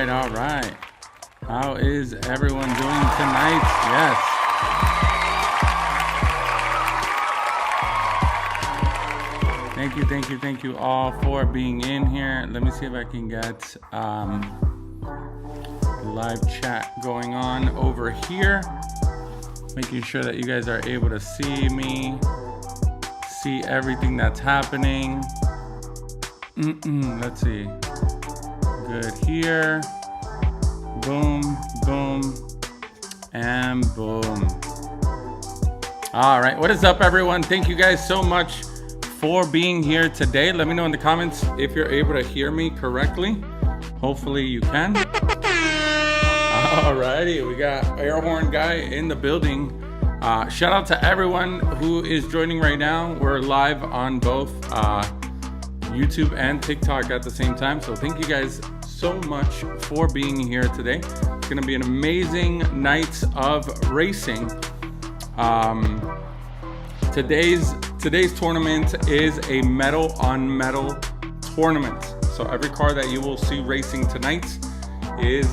right, all right. How is everyone doing tonight? Yes. Thank you all for being in here. Let me see if I can get live chat going on over here. Making sure that you guys are able to see me, see everything that's happening. Let's see. Good here. Boom, boom, and boom. All right, what is up, everyone? Thank you guys so much for being here today. Let me know in the comments if you're able to hear me correctly. Hopefully you can. Alrighty, we got air horn guy in the building. Shout out to everyone who is joining right now. We're live on both YouTube and TikTok at the same time. So thank you guys so much for being here today. It's gonna be an amazing night of racing. Today's tournament is a metal on metal tournament. So every car that you will see racing tonight is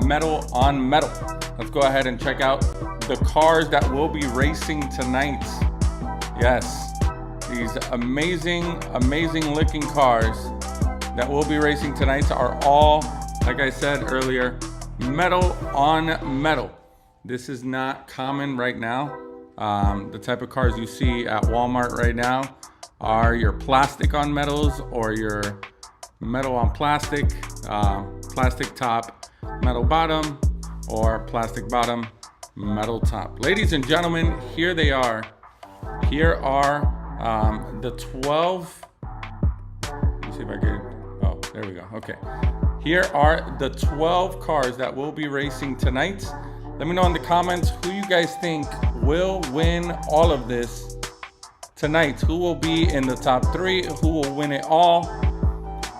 metal on metal. Let's go ahead and check out the cars that will be racing tonight. Yes, these amazing looking cars that will be racing tonight are all, like I said earlier, metal on metal. This is not common right now. The type of cars you see at Walmart right now are your plastic on metals or your metal on plastic, plastic top, metal bottom, or plastic bottom, metal top. Ladies and gentlemen, here they are. Here are the 12. Let me see if I can. Oh, there we go. Okay. Here are the 12 cars that will be racing tonight. Let me know in the comments who you guys think will win all of this tonight. Who will be in the top 3? Who will win it all?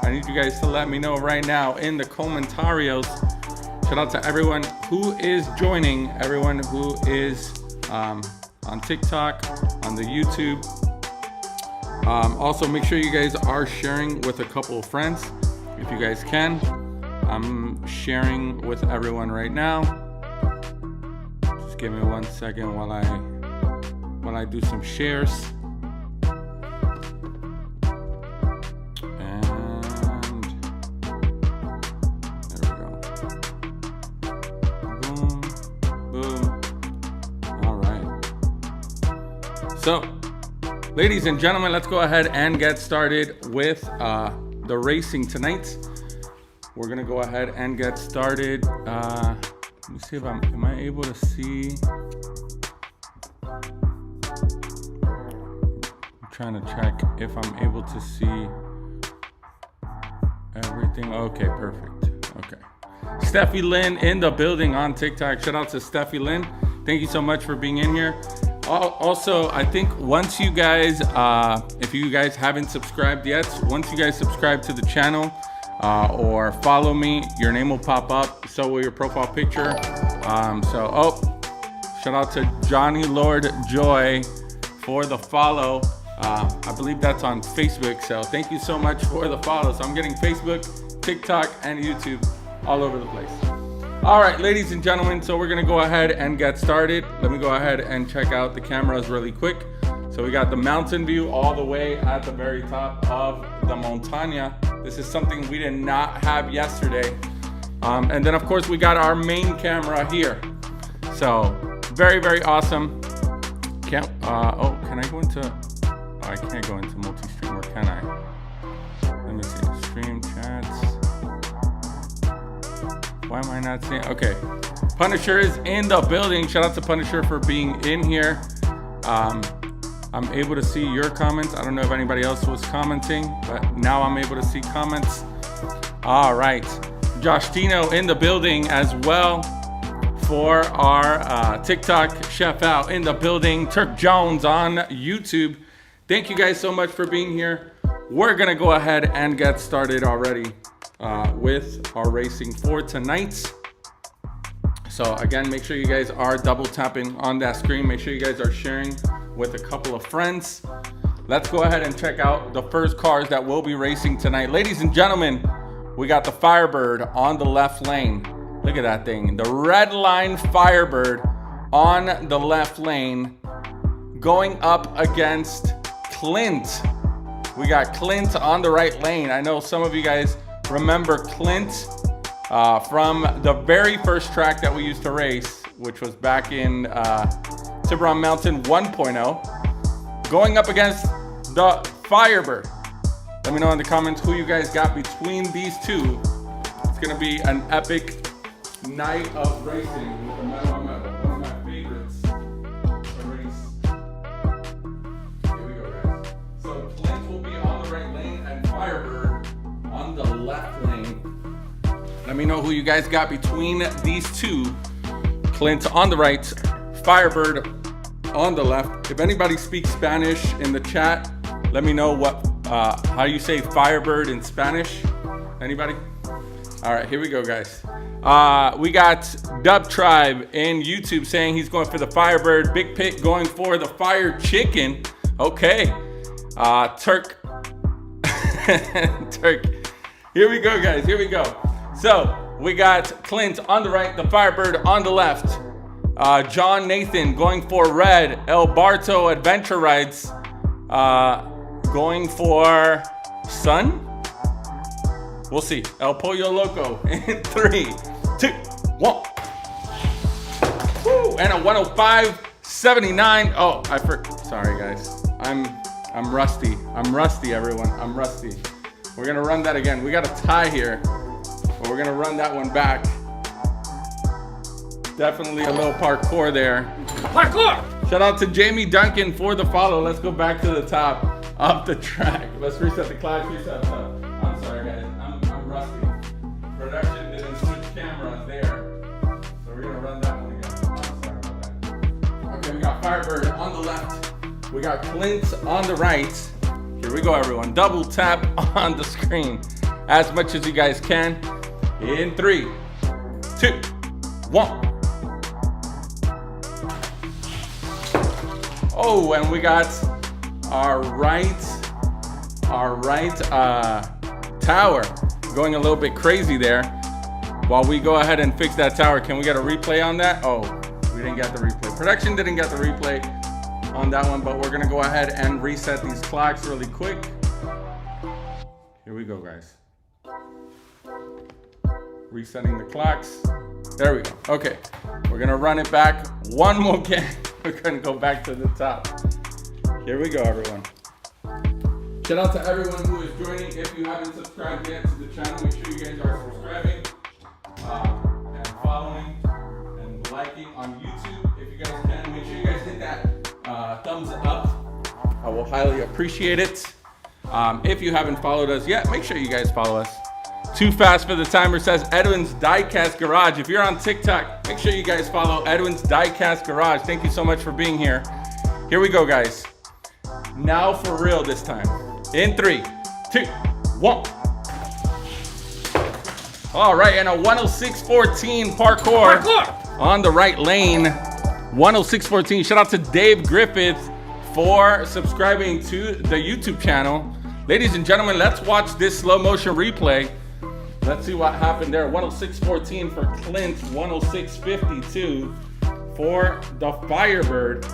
I need you guys to let me know right now in the commentarios. Shout out to everyone who is joining, everyone who is on TikTok, on the YouTube. Also, make sure you guys are sharing with a couple of friends if you guys can. I'm sharing with everyone right now. Just give me 1 second while I do some shares. So, ladies and gentlemen, let's go ahead and get started with the racing tonight. We're gonna go ahead and get started. Let me see if am I able to see? I'm trying to check if I'm able to see everything. Okay, perfect. Okay. Steffi Lynn in the building on TikTok. Shout out to Steffi Lynn. Thank you so much for being in here. Also, I think once you guys, if you guys haven't subscribed yet, once you guys subscribe to the channel or follow me, your name will pop up. So will your profile picture. Shout out to Johnny Lord Joy for the follow. I believe that's on Facebook. So thank you so much for the follow. So I'm getting Facebook, TikTok, and YouTube all over the place. All right, ladies and gentlemen, so we're gonna go ahead and get started. Let me go ahead and check out the cameras really quick. So we got the mountain view all the way at the very top of the montaña. This is something we did not have yesterday. And then of course we got our main camera here. So very awesome. Can I go into, I can't go into multi-stream, or can I? Let me see, stream chats. Why am I not seeing? Okay, Punisher is in the building. Shout out to Punisher for being in here. I'm able to see your comments. I don't know if anybody else was commenting, but now I'm able to see comments. All right, Josh Tino in the building as well for our TikTok. Chef Out in the building. Turk Jones on YouTube. Thank you guys so much for being here. We're gonna go ahead and get started already with our racing for tonight. So again, make sure you guys are double tapping on that screen. Make sure you guys are sharing with a couple of friends. Let's go ahead and check out the first cars that will be racing tonight. Ladies and gentlemen, we got the Firebird on the left lane. Look at that thing. The red line Firebird on the left lane going up against Clint. We got Clint on the right lane. I know some of you guys remember Clint from the very first track that we used to race, which was back in Tiburon Mountain 1.0, going up against the Firebird. Let me know in the comments who you guys got between these two. It's gonna be an epic night of racing with the metal on metal. One of my favorites to race. Here we go, guys. So Clint will be on the right lane and Firebird on the left lane. Let me know who you guys got between these two. Clint on the right, Firebird on the left. If anybody speaks Spanish in the chat, let me know what how you say Firebird in Spanish. Anybody? All right, here we go, guys. We got Dub Tribe in YouTube saying he's going for the Firebird. Big Pit going for the Fire Chicken. Okay. Turk. Turk. Here we go, guys. Here we go. So we got Clint on the right, the Firebird on the left. John Nathan going for red. El Barto Adventure Rides going for sun. We'll see. El Pollo Loco in 3, 2, 1. Woo! And a 105.79. Oh, sorry guys. I'm rusty. I'm rusty, everyone. I'm rusty. We're gonna run that again. We got a tie here, but we're gonna run that one back. Definitely a little parkour there. Parkour! Shout out to Jamie Duncan for the follow. Let's go back to the top of the track. Let's reset the clock. Reset. I'm sorry, guys. I'm rusty. Production didn't switch cameras there, so we're gonna run that one again. I'm sorry about that. Okay, we got Firebird on the left. We got Clint on the right. Here we go, everyone. Double tap on the screen as much as you guys can. In 3, 2, 1. Oh, and we got our right tower going a little bit crazy there. While we go ahead and fix that tower, can we get a replay on that? Oh, we didn't get the replay. Production didn't get the replay on that one, but we're gonna go ahead and reset these clocks really quick. Here we go, guys. Resetting the clocks. There we go. Okay, we're gonna run it back one more again. We're gonna go back to the top. Here we go, everyone. Shout out to everyone who is joining. If you haven't subscribed yet to the channel, make sure you guys are subscribing and following and liking on YouTube. If you guys can, make sure you guys hit that thumbs up. I will highly appreciate it. If you haven't followed us yet, make sure you guys follow us. Too Fast for the Timer says Edwin's Diecast Garage. If you're on TikTok, make sure you guys follow Edwin's Diecast Garage. Thank you so much for being here. Here we go, guys. Now for real this time. In 3, 2, 1. All right, and a 106.14 parkour on the right lane. 106.14. Shout out to Dave Griffith for subscribing to the YouTube channel. Ladies and gentlemen, let's watch this slow motion replay. Let's see what happened there. 106.14 for Clint, 106.52 for the Firebird.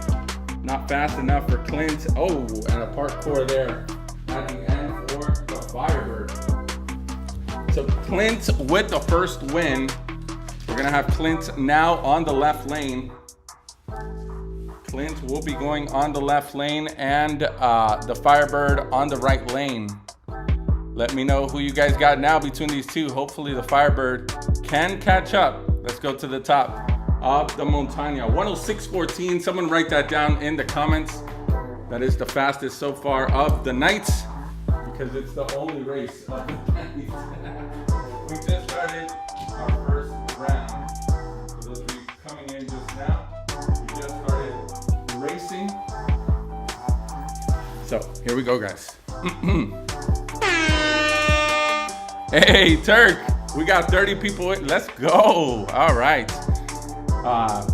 Not fast enough for Clint. Oh, and a parkour there at the end for the Firebird. So Clint with the first win. We're gonna have Clint now on the left lane. Clint will be going on the left lane and the Firebird on the right lane. Let me know who you guys got now between these two. Hopefully the Firebird can catch up. Let's go to the top of the montaña. 106.14. Someone write that down in the comments. That is the fastest so far of the night because it's the only race of the night. We just started our first round. For those of you coming in just now, we just started racing. So here we go, guys. Hey, Turk, we got 30 people in. Let's go. All right.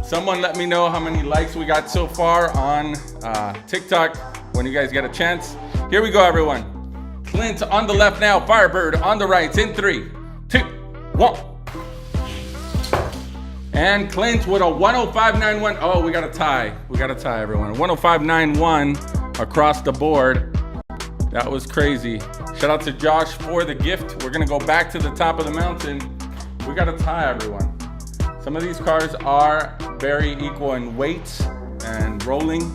Someone let me know how many likes we got so far on TikTok when you guys get a chance. Here we go, everyone. Clint on the left now. Firebird on the right. In 3, 2, 1. And Clint with a 105.91. Oh, we got a tie. We got a tie, everyone. 105.91 across the board. That was crazy. Shout out to Josh for the gift. We're gonna go back to the top of the mountain. We got a tie, everyone. Some of these cars are very equal in weight and rolling.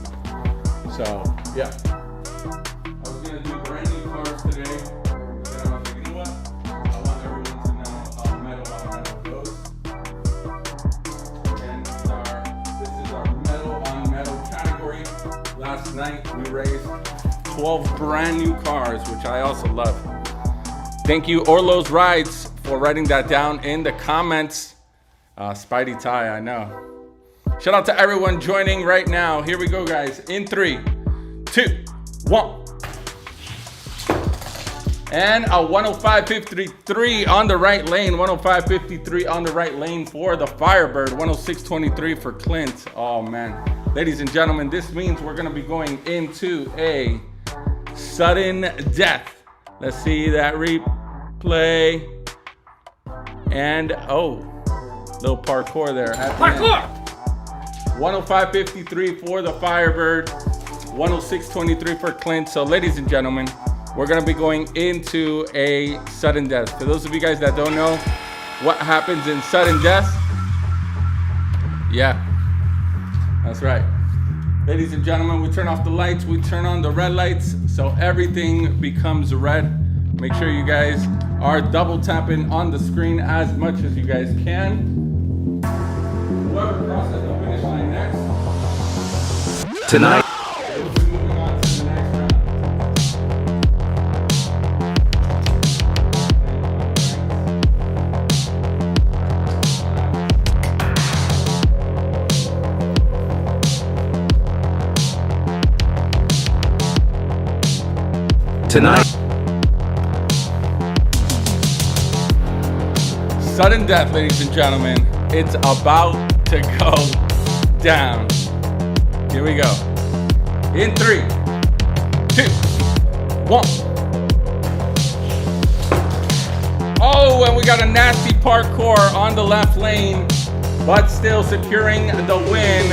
So, yeah. I was gonna do brand new cars today. But I'm like, you know what? I want everyone to know how metal on metal goes. And this is our metal on metal category. Last night we raised 12 brand new cars, which I also love. Thank you, Orlo's Rides, for writing that down in the comments. Spidey tie, I know. Shout out to everyone joining right now. Here we go, guys. In 3, 2, 1. And a 105.53 on the right lane. 105.53 on the right lane for the Firebird. 106.23 for Clint. Oh, man. Ladies and gentlemen, this means we're going to be going into a sudden death. Let's see that replay. And, oh, little parkour there. Parkour! 105.53 for the Firebird. 106.23 for Clint. So, ladies and gentlemen, we're going to be going into a sudden death. For those of you guys that don't know what happens in sudden death, yeah, that's right. Ladies and gentlemen, we turn off the lights, we turn on the red lights, so everything becomes red. Make sure you guys are double tapping on the screen as much as you guys can. Whoever crosses the finish line next. Tonight. Tonight. Sudden death, ladies and gentlemen. It's about to go down. Here we go. In 3, 2, 1. Oh, and we got a nasty parkour on the left lane, but still securing the win.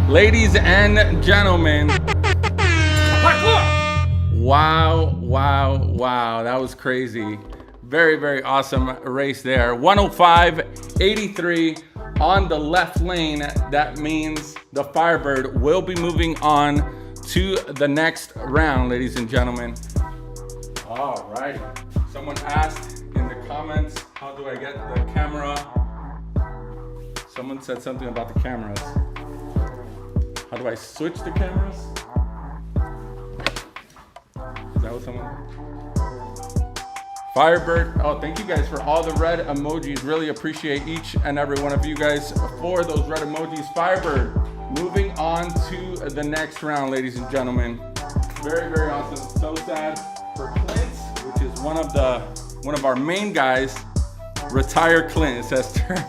Ladies and gentlemen. Parkour! Wow, wow, wow. That was crazy. Very, very awesome race there. 105.83 on the left lane. That means the Firebird will be moving on to the next round, ladies and gentlemen. All right. Someone asked in the comments, how do I get the camera? Someone said something about the cameras. How do I switch the cameras? Is that what someone? Firebird. Oh, thank you guys for all the red emojis. Really appreciate each and every one of you guys for those red emojis. Firebird moving on to the next round, ladies and gentlemen. Very, very awesome. So sad for Clint, which is one of our main guys. Retire Clint, it says Turk.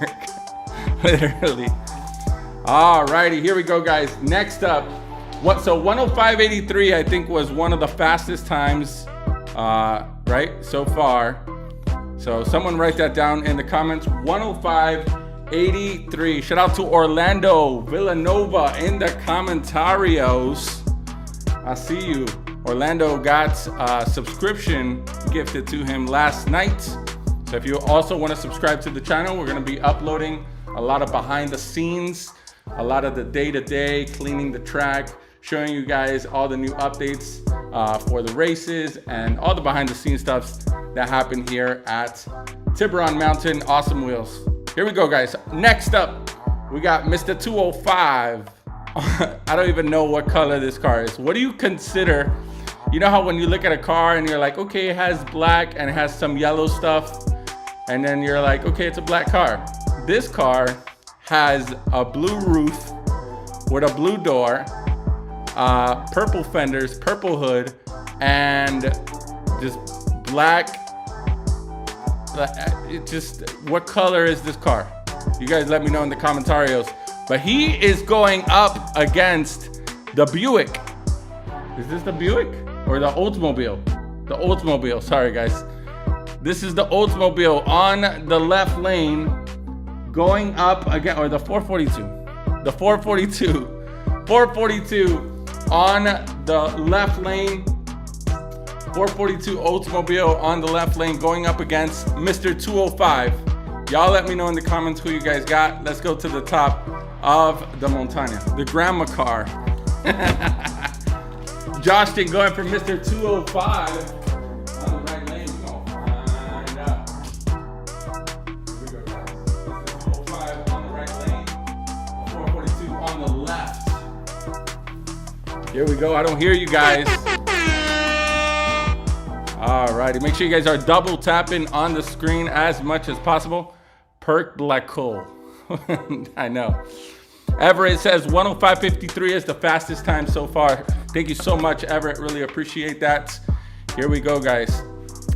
Literally. All righty, here we go, guys. Next up. So 105.83, I think, was one of the fastest times, right, so far. So someone write that down in the comments. 105.83. Shout out to Orlando Villanova in the commentarios. I see you. Orlando got a subscription gifted to him last night. So if you also want to subscribe to the channel, we're going to be uploading a lot of behind the scenes, a lot of the day-to-day, cleaning the track, showing you guys all the new updates for the races and all the behind the scenes stuff that happen here at Tiburon Mountain Awesome Wheels. Here we go, guys. Next up, we got Mr. 205. I don't even know what color this car is. What do you consider? You know how when you look at a car and you're like, okay, it has black and it has some yellow stuff, and then you're like, okay, it's a black car. This car has a blue roof with a blue door, purple fenders, purple hood, and just black. What color is this car? You guys let me know in the commentarios. But he is going up against the Buick. Is this the Buick or the Oldsmobile? The Oldsmobile, sorry guys. This is the Oldsmobile on the left lane going up again, or the 442. The 442. 442 on the left lane. 442 Oldsmobile on the left lane going up against Mr. 205. Y'all let me know in the comments who you guys got. Let's go to the top of the Montana. The grandma car. Justin going for Mr. 205 on the right lane. We're gonna find out. Here we go, guys. Mr. 205 on the right lane. 442 on the left. Here we go. I don't hear you guys. Alrighty. Make sure you guys are double tapping on the screen as much as possible. Perk Black Coal. I know. Everett says 105.53 is the fastest time so far. Thank you so much, Everett. Really appreciate that. Here we go, guys.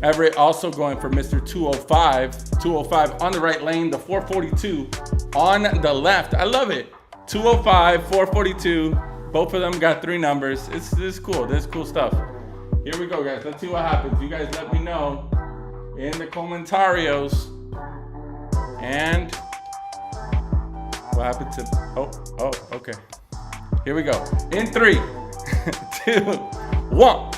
Everett also going for Mr. 205. 205 on the right lane. The 442 on the left. I love it. 205, 442. Both of them got 3 numbers. This is cool. This is cool stuff. Here we go, guys. Let's see what happens. You guys let me know in the commentarios. And what happened to, oh, okay. Here we go. In 3, 2, 1.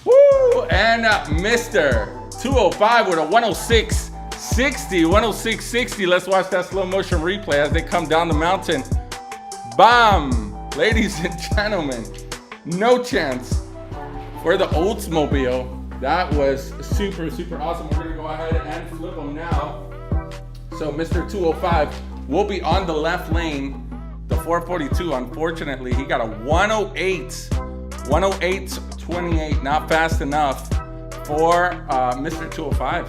Woo! And Mr. 205 with a 106.60. 106.60. Let's watch that slow motion replay as they come down the mountain. Bam! Ladies and gentlemen, no chance for the Oldsmobile. That was super, super awesome. We're gonna go ahead and flip them now. So Mr. 205 will be on the left lane. The 442, unfortunately, he got a 108.28, not fast enough for Mr. 205.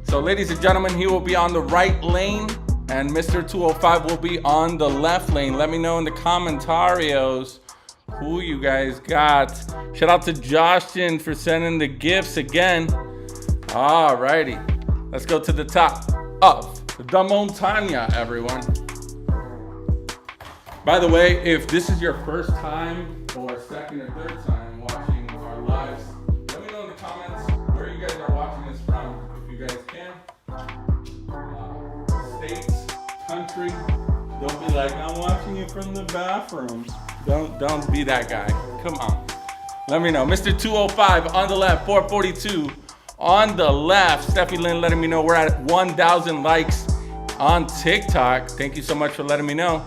So ladies and gentlemen, he will be on the right lane and Mr. 205 will be on the left lane. Let me know in the commentarios who you guys got. Shout out to Justin for sending the gifts again. Alrighty, let's go to the top of the Montana, everyone. By the way, if this is your first time or second or third time watching our lives, let me know in the comments where you guys are watching this from, if you guys can. States, country. Don't be like, I'm watching you from the bathroom. Don't be that guy. Come on. Let me know. Mr. 205 on the left, 442 on the left. Steffi Lynn letting me know we're at 1,000 likes on TikTok. Thank you so much for letting me know.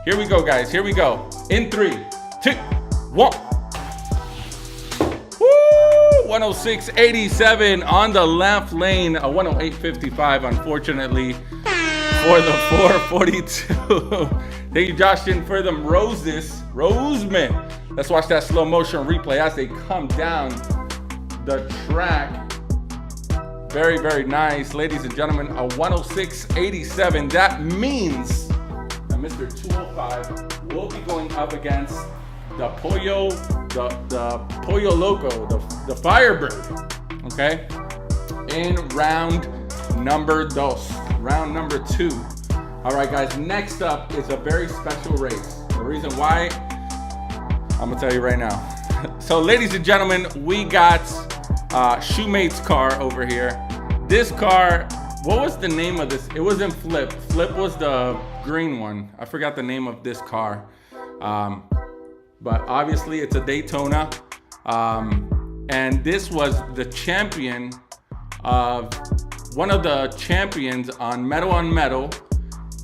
Here we go, guys. Here we go. In 3, 2, 1. Woo! 106.87 on the left lane. A 108.55, unfortunately, for the 442. Thank you, Justin, for them Roseman. Let's watch that slow motion replay as they come down the track. Very, very nice. Ladies and gentlemen, a 106.87. That means that Mr. 205 will be going up against the Pollo, the Pollo Loco, the Firebird, okay? In round number 2. Round number 2. All right, guys, next up is a very special race. The reason why, I'm gonna tell you right now. So, ladies and gentlemen, we got Shoemate's car over here. This car, what was the name of this? It wasn't Flip. Flip was the green one. I forgot the name of this car. But obviously it's a Daytona. And this was the champion of, one of the champions on Metal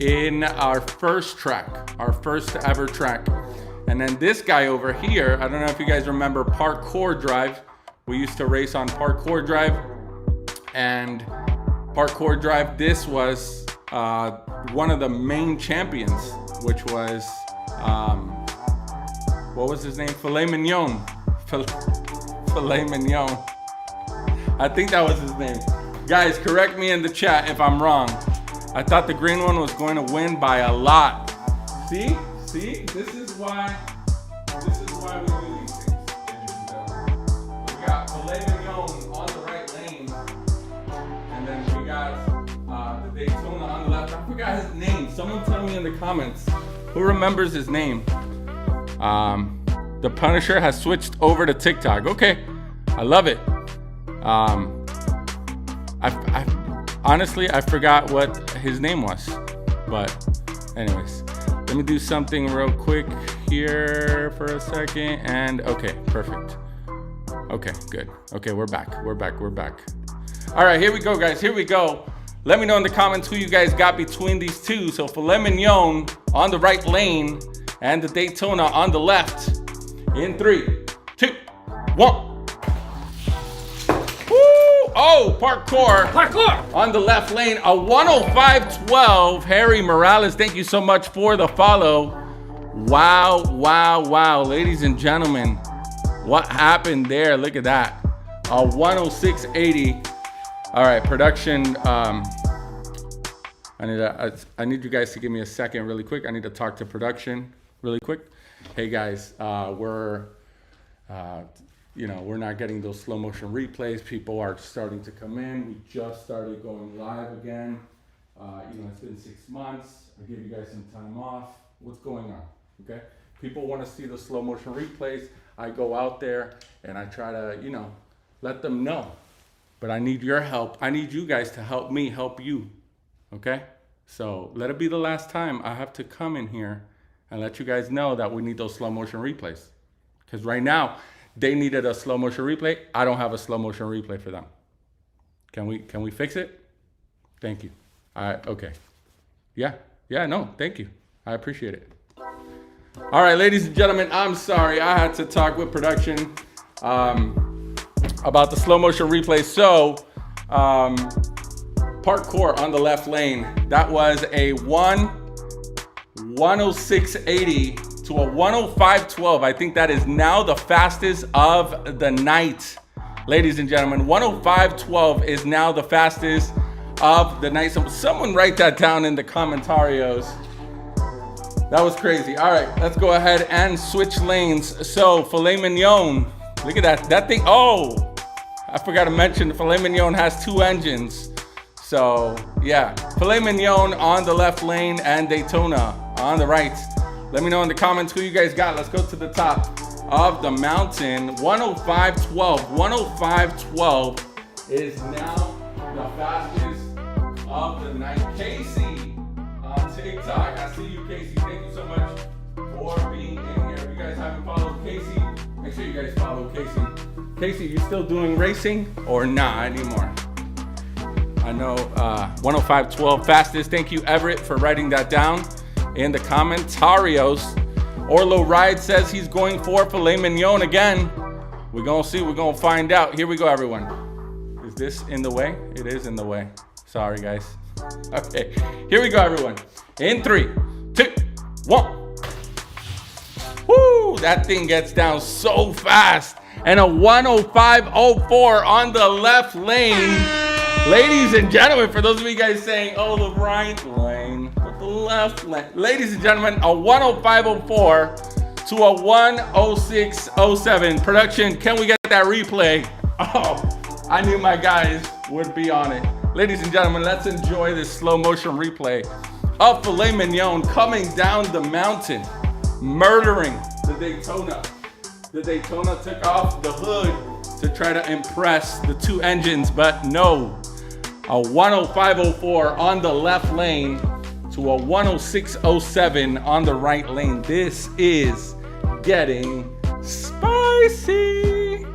in our first track, our first ever track. And then this guy over here, I don't know if you guys remember Parkour Drive. We used to race on Parkour Drive. And Parkour Drive, this was one of the main champions, which was, what was his name? Filet Mignon. Filet Mignon. I think that was his name. Guys, correct me in the chat if I'm wrong. I thought the green one was going to win by a lot. See? See? This is why we do these things. We got Filet Mignon on the right lane. And then we got the Daytona on the left. I forgot his name. Someone tell me in the comments who remembers his name. The Punisher has switched over to TikTok. Okay, I love it. I honestly, I forgot what his name was. But anyways, let me do something real quick here for a second. And okay, perfect. Okay, good. Okay, we're back. All right, here we go, guys. Here we go. Let me know in the comments who you guys got between these two. So Filet Mignon on the right lane and the Daytona on the left. In 3, 2, 1. Woo! Oh, Parkour on the left lane. A 105.12. Harry Morales, thank you so much for the follow. Wow. Ladies and gentlemen, what happened there? Look at that. A 106.80. All right, production. I need you guys to give me a second really quick. I need to talk to production really quick. Hey guys, we're not getting those slow motion replays. People are starting to come in. We just started going live again. It's been 6 months. I gave you guys some time off. What's going on? Okay. People want to see the slow motion replays. I go out there and I try to, let them know. But I need your help. I need you guys to help me help you. Okay? So let it be the last time I have to come in here and let you guys know that we need those slow motion replays. Because right now, they needed a slow motion replay. I don't have a slow motion replay for them. Can we fix it? Thank you. All right, okay. Yeah, no, thank you. I appreciate it. All right, ladies and gentlemen, I'm sorry. I had to talk with production about the slow motion replay. So, Parkour on the left lane. That was a 106.80 to a 105.12. I think that is now the fastest of the night. Ladies and gentlemen, 105.12 is now the fastest of the night. So someone write that down in the commentarios. That was crazy. All right, let's go ahead and switch lanes. So Filet Mignon, look at that. That thing, oh, I forgot to mention Filet Mignon has 2 engines. So yeah, Filet Mignon on the left lane and Daytona on the right. Let me know in the comments who you guys got. Let's go to the top of the mountain. 105.12. 105.12 is now the fastest of the night. Casey on TikTok. I see you, Casey. Thank you so much for being in here. If you guys haven't followed Casey, make sure you guys follow Casey. Casey, you still doing racing or not anymore? I know 105.12 fastest. Thank you, Everett, for writing that down in the commentarios. Orlo Ride says he's going for Filet Mignon again. We're gonna see. We're gonna find out. Here we go, everyone. Is this in the way? It is in the way. Sorry, guys. Okay, here we go, everyone. In 3, 2, 1. Woo! That thing gets down so fast. And a 105.04 on the left lane. Ladies and gentlemen, for those of you guys saying, oh, the right lane, but the left lane. Ladies and gentlemen, a 105.04 to a 106.07. Production, can we get that replay? Oh, I knew my guys would be on it. Ladies and gentlemen, let's enjoy this slow motion replay of Filet Mignon coming down the mountain, murdering the Daytona. The Daytona took off the hood to try to impress the 2 engines, but no. A 105.04 on the left lane to a 106.07 on the right lane. This is getting spicy.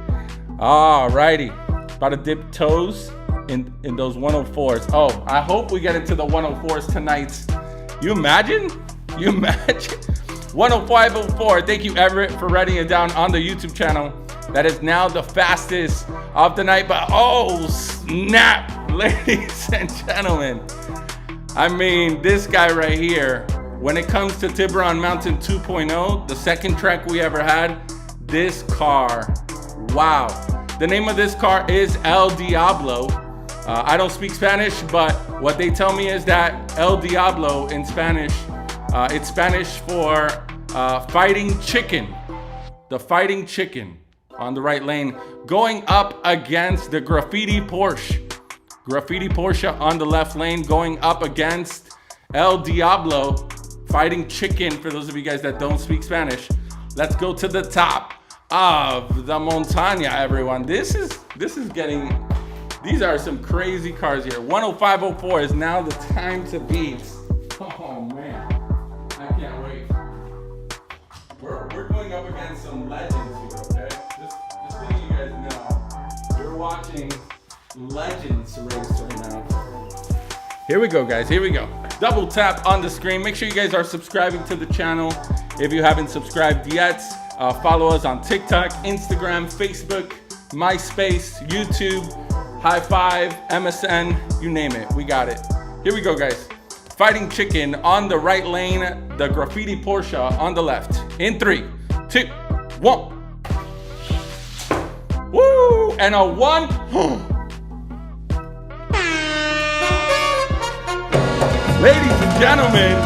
Alrighty, about to dip toes in those 104s. Oh, I hope we get into the 104s tonight. You imagine? 105.04. Thank you, Everett, for writing it down on the YouTube channel. That is now the fastest of the night. But oh, snap, ladies and gentlemen. I mean, this guy right here, when it comes to Tiburon Mountain 2.0, the second track we ever had, this car, wow. The name of this car is El Diablo. I don't speak Spanish, but what they tell me is that El Diablo in Spanish, it's Spanish for fighting chicken. The fighting chicken on the right lane, going up against the Graffiti Porsche. Graffiti Porsche on the left lane, going up against El Diablo, fighting chicken, for those of you guys that don't speak Spanish, Let's go to the top of the montaña, everyone. This is getting, these are some crazy cars here. 10504 is now the time to beat. Oh man, I can't wait. We're going up against some legends here, okay? Just letting you guys know, you're watching legends race right now. Here we go, guys, here we go. Double tap on the screen. Make sure you guys are subscribing to the channel. If you haven't subscribed yet, follow us on TikTok, Instagram, Facebook, MySpace, YouTube, High Five, MSN, you name it, we got it. Here we go, guys. Fighting Chicken on the right lane, the graffiti Porsche on the left. In 3, 2, 1. Woo! And a 1. Ladies and gentlemen,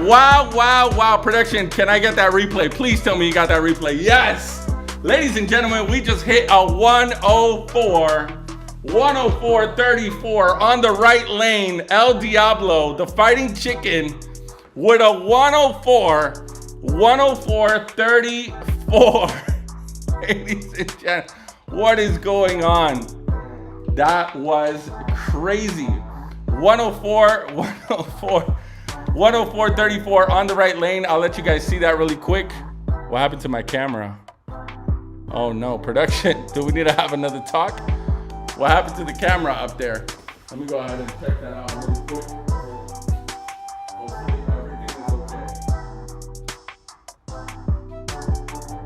wow. Production, can I get that replay? Please tell me you got that replay. Yes! Ladies and gentlemen, we just hit a 104.34 on the right lane. El Diablo, the Fighting Chicken, with a 104.34. Ladies and gentlemen, what is going on? That was crazy. 104.34 on the right lane. I'll let you guys see that really quick. What happened to my camera? Oh no, production. Do we need to have another talk? What happened to the camera up there? Let me go ahead and check that out really quick. Hopefully everything is okay.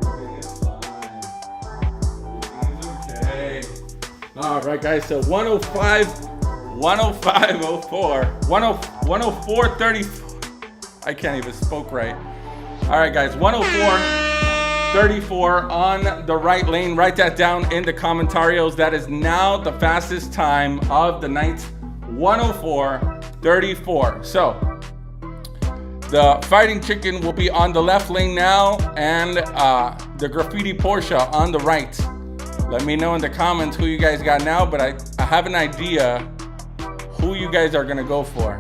Everything is fine. Everything is okay. All right, guys, so 104.34. I can't even spoke right. All right, guys, 104.34 on the right lane. Write that down in the commentarios. That is now the fastest time of the night, 104.34. So the Fighting Chicken will be on the left lane now, and the graffiti Porsche on the right. Let me know in the comments who you guys got now, but I have an idea who you guys are gonna go for.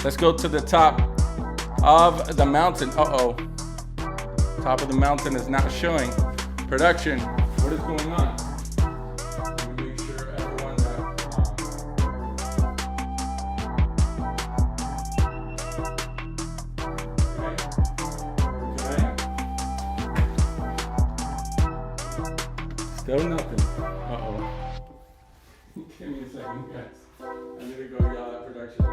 Let's go to the top of the mountain. Uh-oh. Top of the mountain is not showing. Production, what is going on? Let me make sure everyone okay. Still nothing. Uh-oh. Give me a second, guys. I'm gonna go yell at production.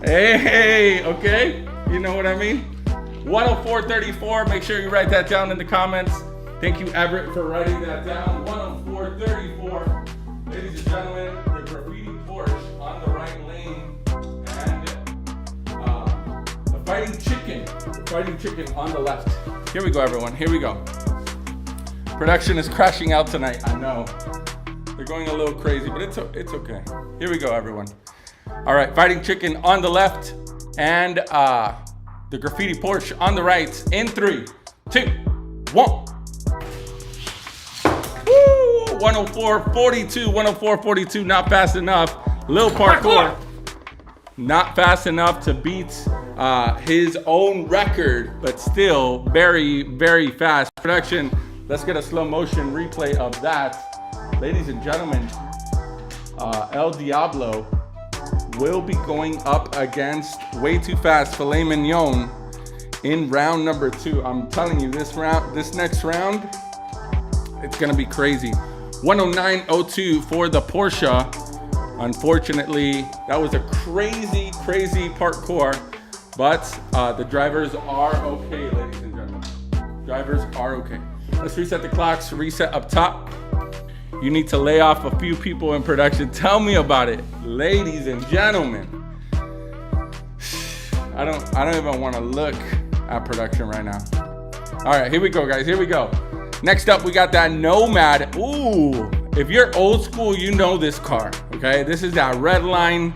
Hey, okay, you know what I mean? 104.34, make sure you write that down in the comments. Thank you, Everett, for writing that down. 104.34, ladies and gentlemen, the graffiti Porsche on the right lane, and the Fighting Chicken on the left. Here we go, everyone, here we go. Production is crashing out tonight, I know. They're going a little crazy, but it's okay. Here we go, everyone. All right, Fighting Chicken on the left, and the graffiti Porsche on the right. In 3, 2, 1. Woo! 104.42, 104.42, not fast enough. Lil Parkour, not fast enough to beat his own record, but still very, very fast. Production, let's get a slow motion replay of that. Ladies and gentlemen, El Diablo will be going up against Way Too Fast Filet Mignon in round number 2. I'm telling you, this next round, it's gonna be crazy. 109.02 for the Porsche, Unfortunately, that was a crazy parkour, but the drivers are okay, ladies and gentlemen. Drivers are okay. Let's reset the clocks, reset up top. You need to lay off a few people in production. Tell me about it, ladies and gentlemen. I don't even want to look at production right now. All right, here we go, guys. Here we go. Next up, we got that Nomad. Ooh, if you're old school, you know this car. Okay, this is that red line,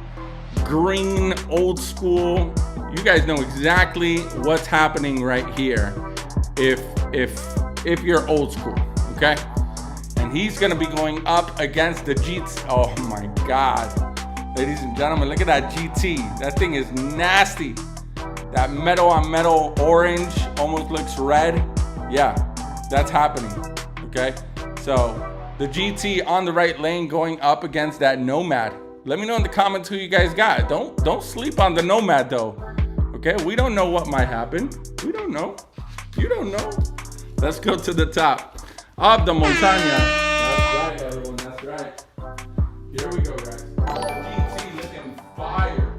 green, old school. You guys know exactly what's happening right here. If you're old school, okay. And he's gonna be going up against the GT. Oh my God, ladies and gentlemen, look at that GT. That thing is nasty. That metal on metal orange almost looks red. Yeah, that's happening, okay? So the GT on the right lane going up against that Nomad. Let me know in the comments who you guys got. Don't sleep on the Nomad though, okay? We don't know what might happen. We don't know. You don't know. Let's go to the top of the montaña. That's right, everyone, that's right. Here we go, guys. The GT looking fire.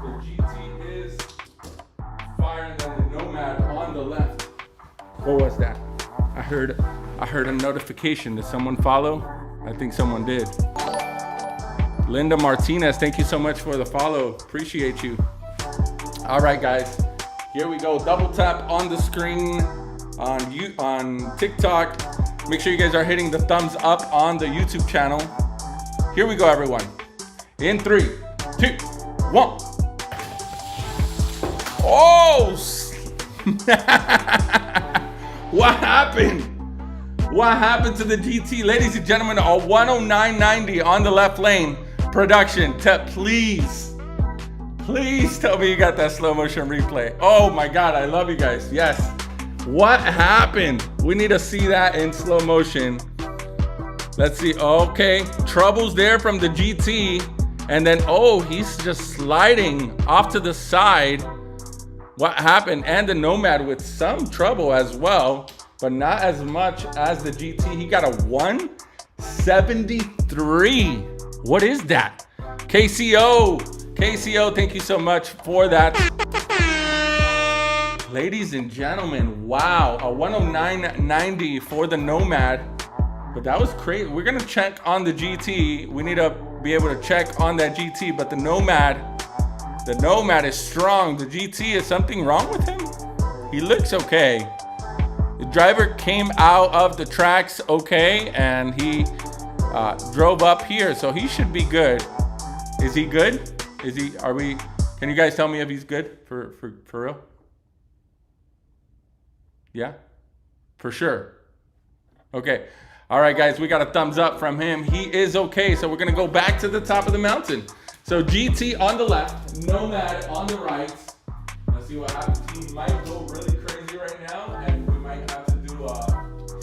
The GT is fire, and then the Nomad on the left. What was that? I heard a notification. Did someone follow? I think someone did. Linda Martinez, thank you so much for the follow. Appreciate you. All right, guys. Here we go. Double tap on the screen on TikTok. Make sure you guys are hitting the thumbs up on the YouTube channel. Here we go, everyone. In 3, 2, 1. Oh! What happened? What happened to the GT? Ladies and gentlemen, a 109.90 on the left lane. Production, please tell me you got that slow motion replay. Oh my God, I love you guys. Yes. What happened? We need to see that in slow motion. Let's see. Okay, troubles there from the GT. And then, oh, he's just sliding off to the side. What happened? And the Nomad with some trouble as well, but not as much as the GT. He got a 173. What is that? KCO, thank you so much for that. Ladies and gentlemen, wow, a 109.90 for the Nomad. But that was crazy. We're gonna check on the GT. We need to be able to check on that GT, but the Nomad is strong. The GT, is something wrong with him? He looks okay. The driver came out of the tracks okay, and he drove up here, so he should be good. Is he good? Can you guys tell me if he's good for real? Yeah, for sure. Okay. All right, guys, we got a thumbs up from him. He is okay. So we're going to go back to the top of the mountain. So GT on the left, Nomad on the right. Let's see what happens. He might go really crazy right now, and we might have to do a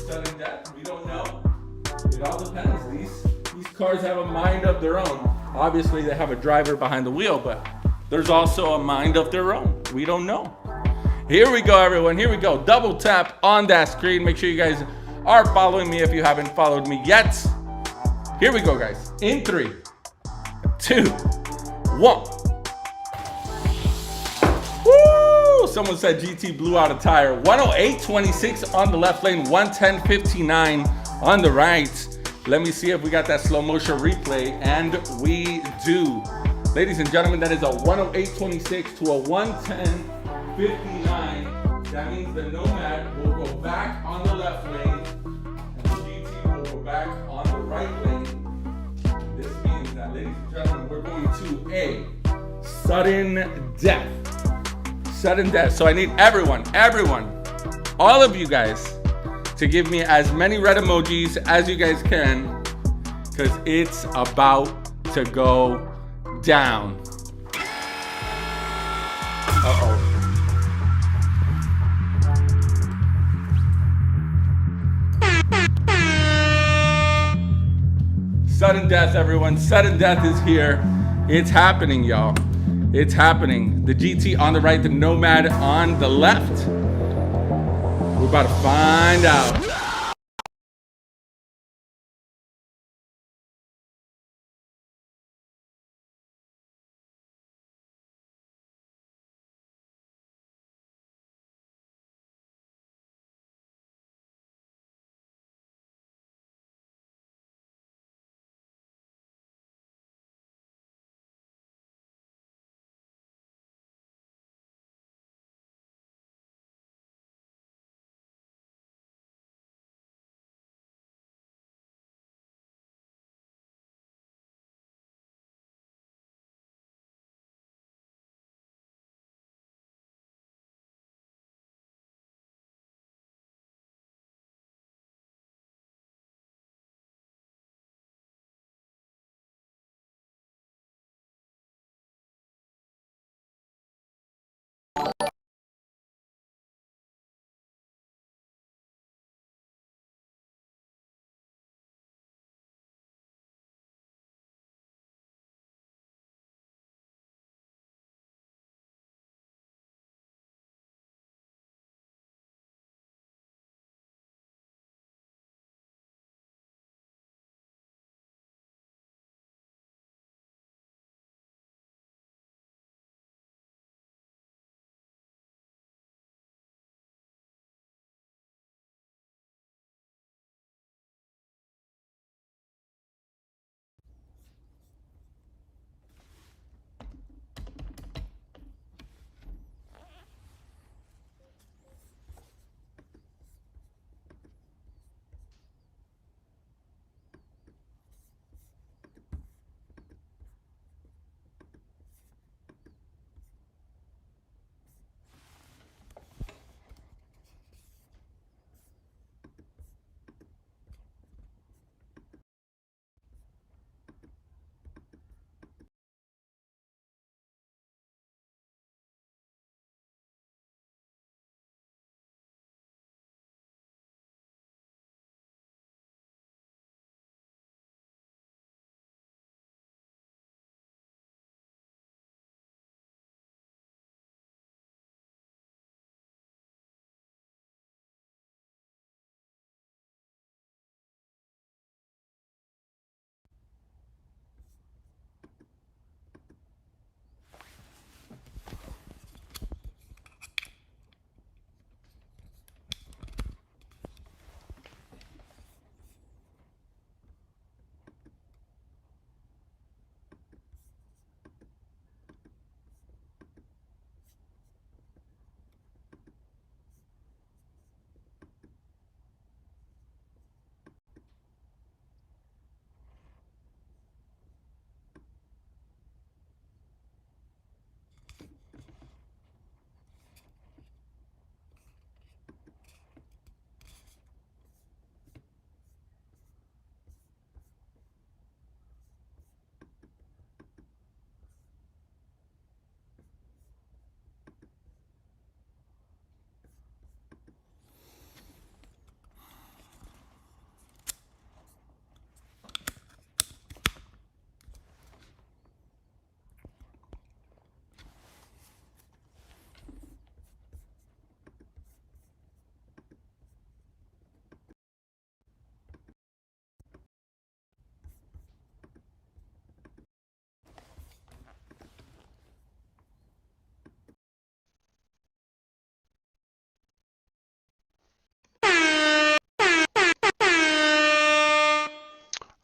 sudden death. We don't know. It all depends. These cars have a mind of their own. Obviously, they have a driver behind the wheel, but there's also a mind of their own. We don't know. Here we go, everyone. Here we go. Double tap on that screen. Make sure you guys are following me if you haven't followed me yet. Here we go, guys. In 3, 2, 1. Woo! Someone said GT blew out a tire. 108.26 on the left lane, 110.59 on the right. Let me see if we got that slow motion replay, and we do. Ladies and gentlemen, that is a 108.26 to a 110.59. That means the Nomad will go back on the left lane, and the GT will go back on the right lane. This means that, ladies and gentlemen, we're going to a sudden death. Sudden death. So I need everyone, all of you guys, to give me as many red emojis as you guys can, because it's about to go down. Uh-oh. Sudden death, everyone. Sudden death is here. It's happening, y'all. It's happening. The GT on the right, the Nomad on the left. We're about to find out.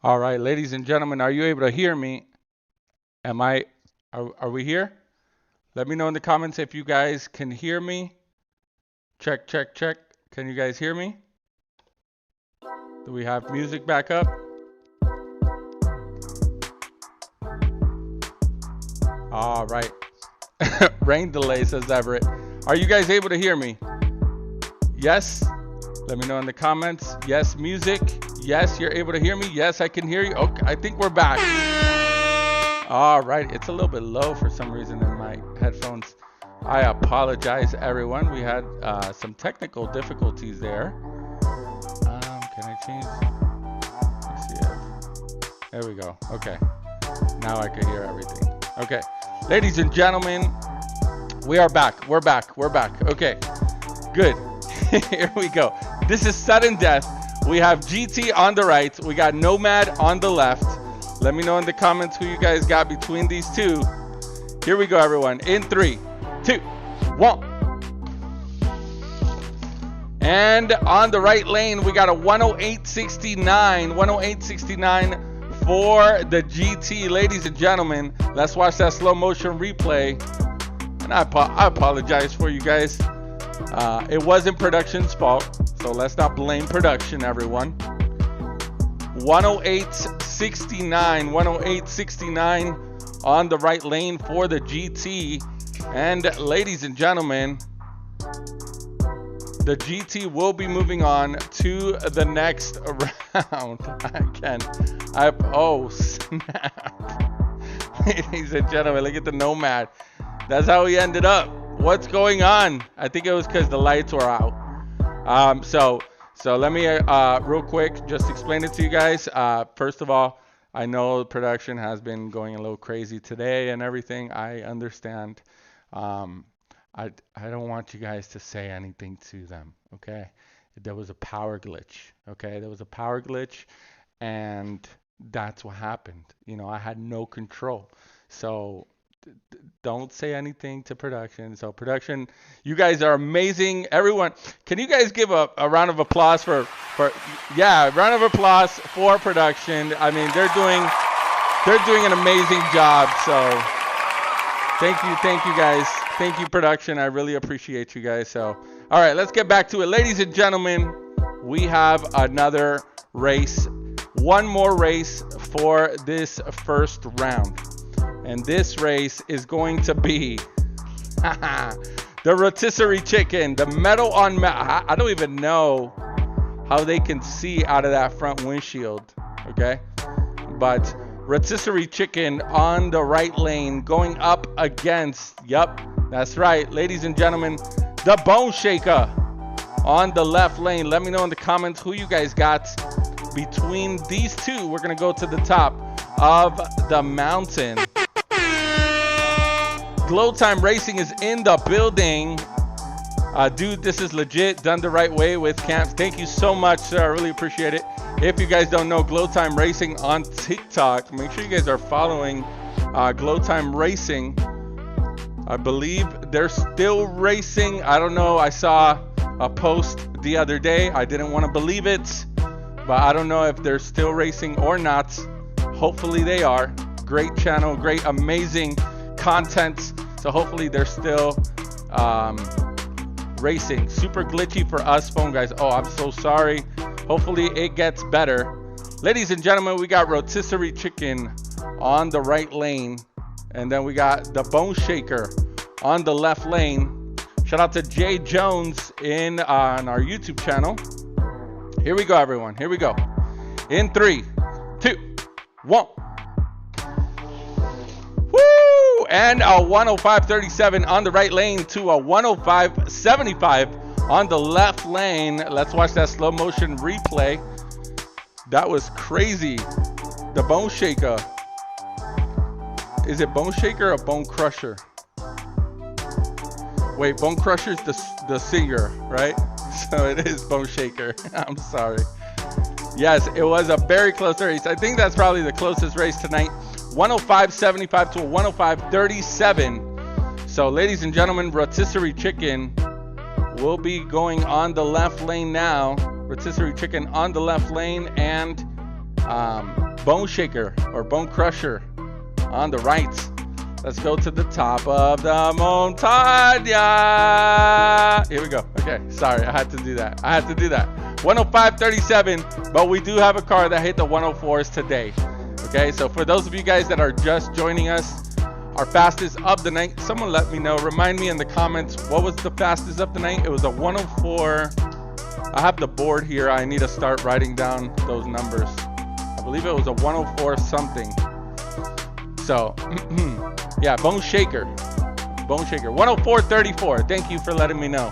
All right, ladies and gentlemen, are you able to hear me? Are we here? Let me know in the comments if you guys can hear me. Check, check, check. Can you guys hear me? Do we have music back up? All right. Rain delay, says Everett. Are you guys able to hear me? Yes? Let me know in the comments. Yes, music. Yes, you're able to hear me. Yes, I can hear you. Okay, I think we're back. All right. It's a little bit low for some reason in my headphones. I apologize, everyone. We had some technical difficulties there. Can I change? Let's see it. There we go. Okay. Now I can hear everything. Okay. Ladies and gentlemen, we are back. We're back. We're back. Okay. Good. Here we go. This is sudden death. We have GT on the right. We got Nomad on the left. Let me know in the comments who you guys got between these two. Here we go, everyone. In 3, 2, 1. And on the right lane, we got a 108.69. 108.69 for the GT. Ladies and gentlemen, let's watch that slow motion replay. And I apologize for you guys. It wasn't production's fault, so let's not blame production, everyone. 108.69. 108.69 on the right lane for the GT. And ladies and gentlemen, the GT will be moving on to the next round. Oh, snap. Ladies and gentlemen, look at the Nomad. That's how he ended up. What's going on? I think it was because the lights were out. So let me real quick just explain it to you guys. First of all, I know the production has been going a little crazy today and everything. I understand. I don't want you guys to say anything to them, okay? There was a power glitch, okay? There was a power glitch, and that's what happened. You know, I had no control. So don't say anything to production. So production, you guys are amazing. Everyone, can you guys give a round of applause for yeah, round of applause for production. I mean, they're doing an amazing job. So thank you guys. Thank you, production. I really appreciate you guys. So, all right, let's get back to it. Ladies and gentlemen, we have another race. One more race for this first round. And this race is going to be the rotisserie chicken, the metal on metal. I don't even know how they can see out of that front windshield, okay? But rotisserie chicken on the right lane going up against, yep, that's right, ladies and gentlemen, the Bone Shaker on the left lane. Let me know in the comments who you guys got between these two. We're going to go to the top of the mountain. Glow Time Racing is in the building. Dude, this is legit, done the right way with camps. Thank you so much, sir. I really appreciate it. If you guys don't know Glow Time Racing on TikTok, make sure you guys are following Glow Time Racing. I believe they're still racing. I don't know. I saw a post the other day. I didn't want to believe it, but I don't know if they're still racing or not. Hopefully they are. Great channel, great, amazing content. So hopefully they're still racing. Super glitchy for us phone guys. Oh, I'm so sorry. Hopefully it gets better. Ladies and gentlemen, we got rotisserie chicken on the right lane. And then we got the Bone Shaker on the left lane. Shout out to Jay Jones on our YouTube channel. Here we go, everyone. Here we go. In 3, 2, 1. Woo! And a 105.37 on the right lane to a 105.75 on the left lane. Let's watch that slow motion replay. That was crazy. The Bone Shaker. Is it Bone Shaker or Bone Crusher? Wait, Bone Crusher's the singer, right? So it is Bone Shaker. I'm sorry. Yes, it was a very close race. I think that's probably the closest race tonight. 105.75 to a 105.37. So ladies and gentlemen, rotisserie chicken will be going on the left lane now. Rotisserie chicken on the left lane, and Bone Shaker or Bone Crusher on the right. Let's go to the top of the montaña. Here we go. Okay, sorry, I had to do that. 105.37, but we do have a car that hit the 104s today. Okay, so for those of you guys that are just joining us, our fastest of the night, someone let me know. Remind me in the comments, what was the fastest of the night? It was a 104. I have the board here. I need to start writing down those numbers. I believe it was a 104 something. So, yeah, Bone Shaker. 104.34. Thank you for letting me know.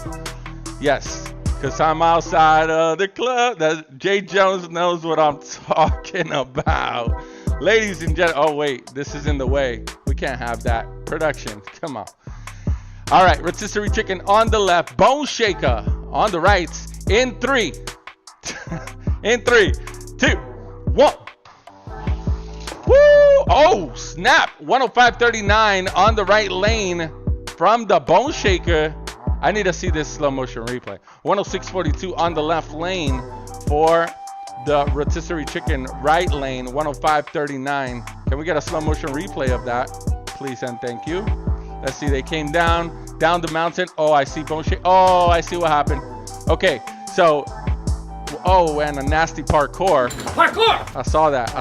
Yes, because I'm outside of the club. Jay Jones knows what I'm talking about. Ladies and gentlemen, oh wait, this is in the way. We can't have that. Production, come on. All right, rotisserie chicken on the left, Bone Shaker on the right. In 3, 2, 1. Woo! Oh, snap. 105.39 on the right lane from the Bone Shaker. I need to see this slow motion replay. 106.42 on the left lane for the rotisserie chicken right lane. 105.39. Can we get a slow motion replay of that, please and thank you? Let's see. They came down the mountain. Oh, I see Bone Shaker. Oh, I see what happened. Okay, so, oh, and a nasty parkour. I saw that.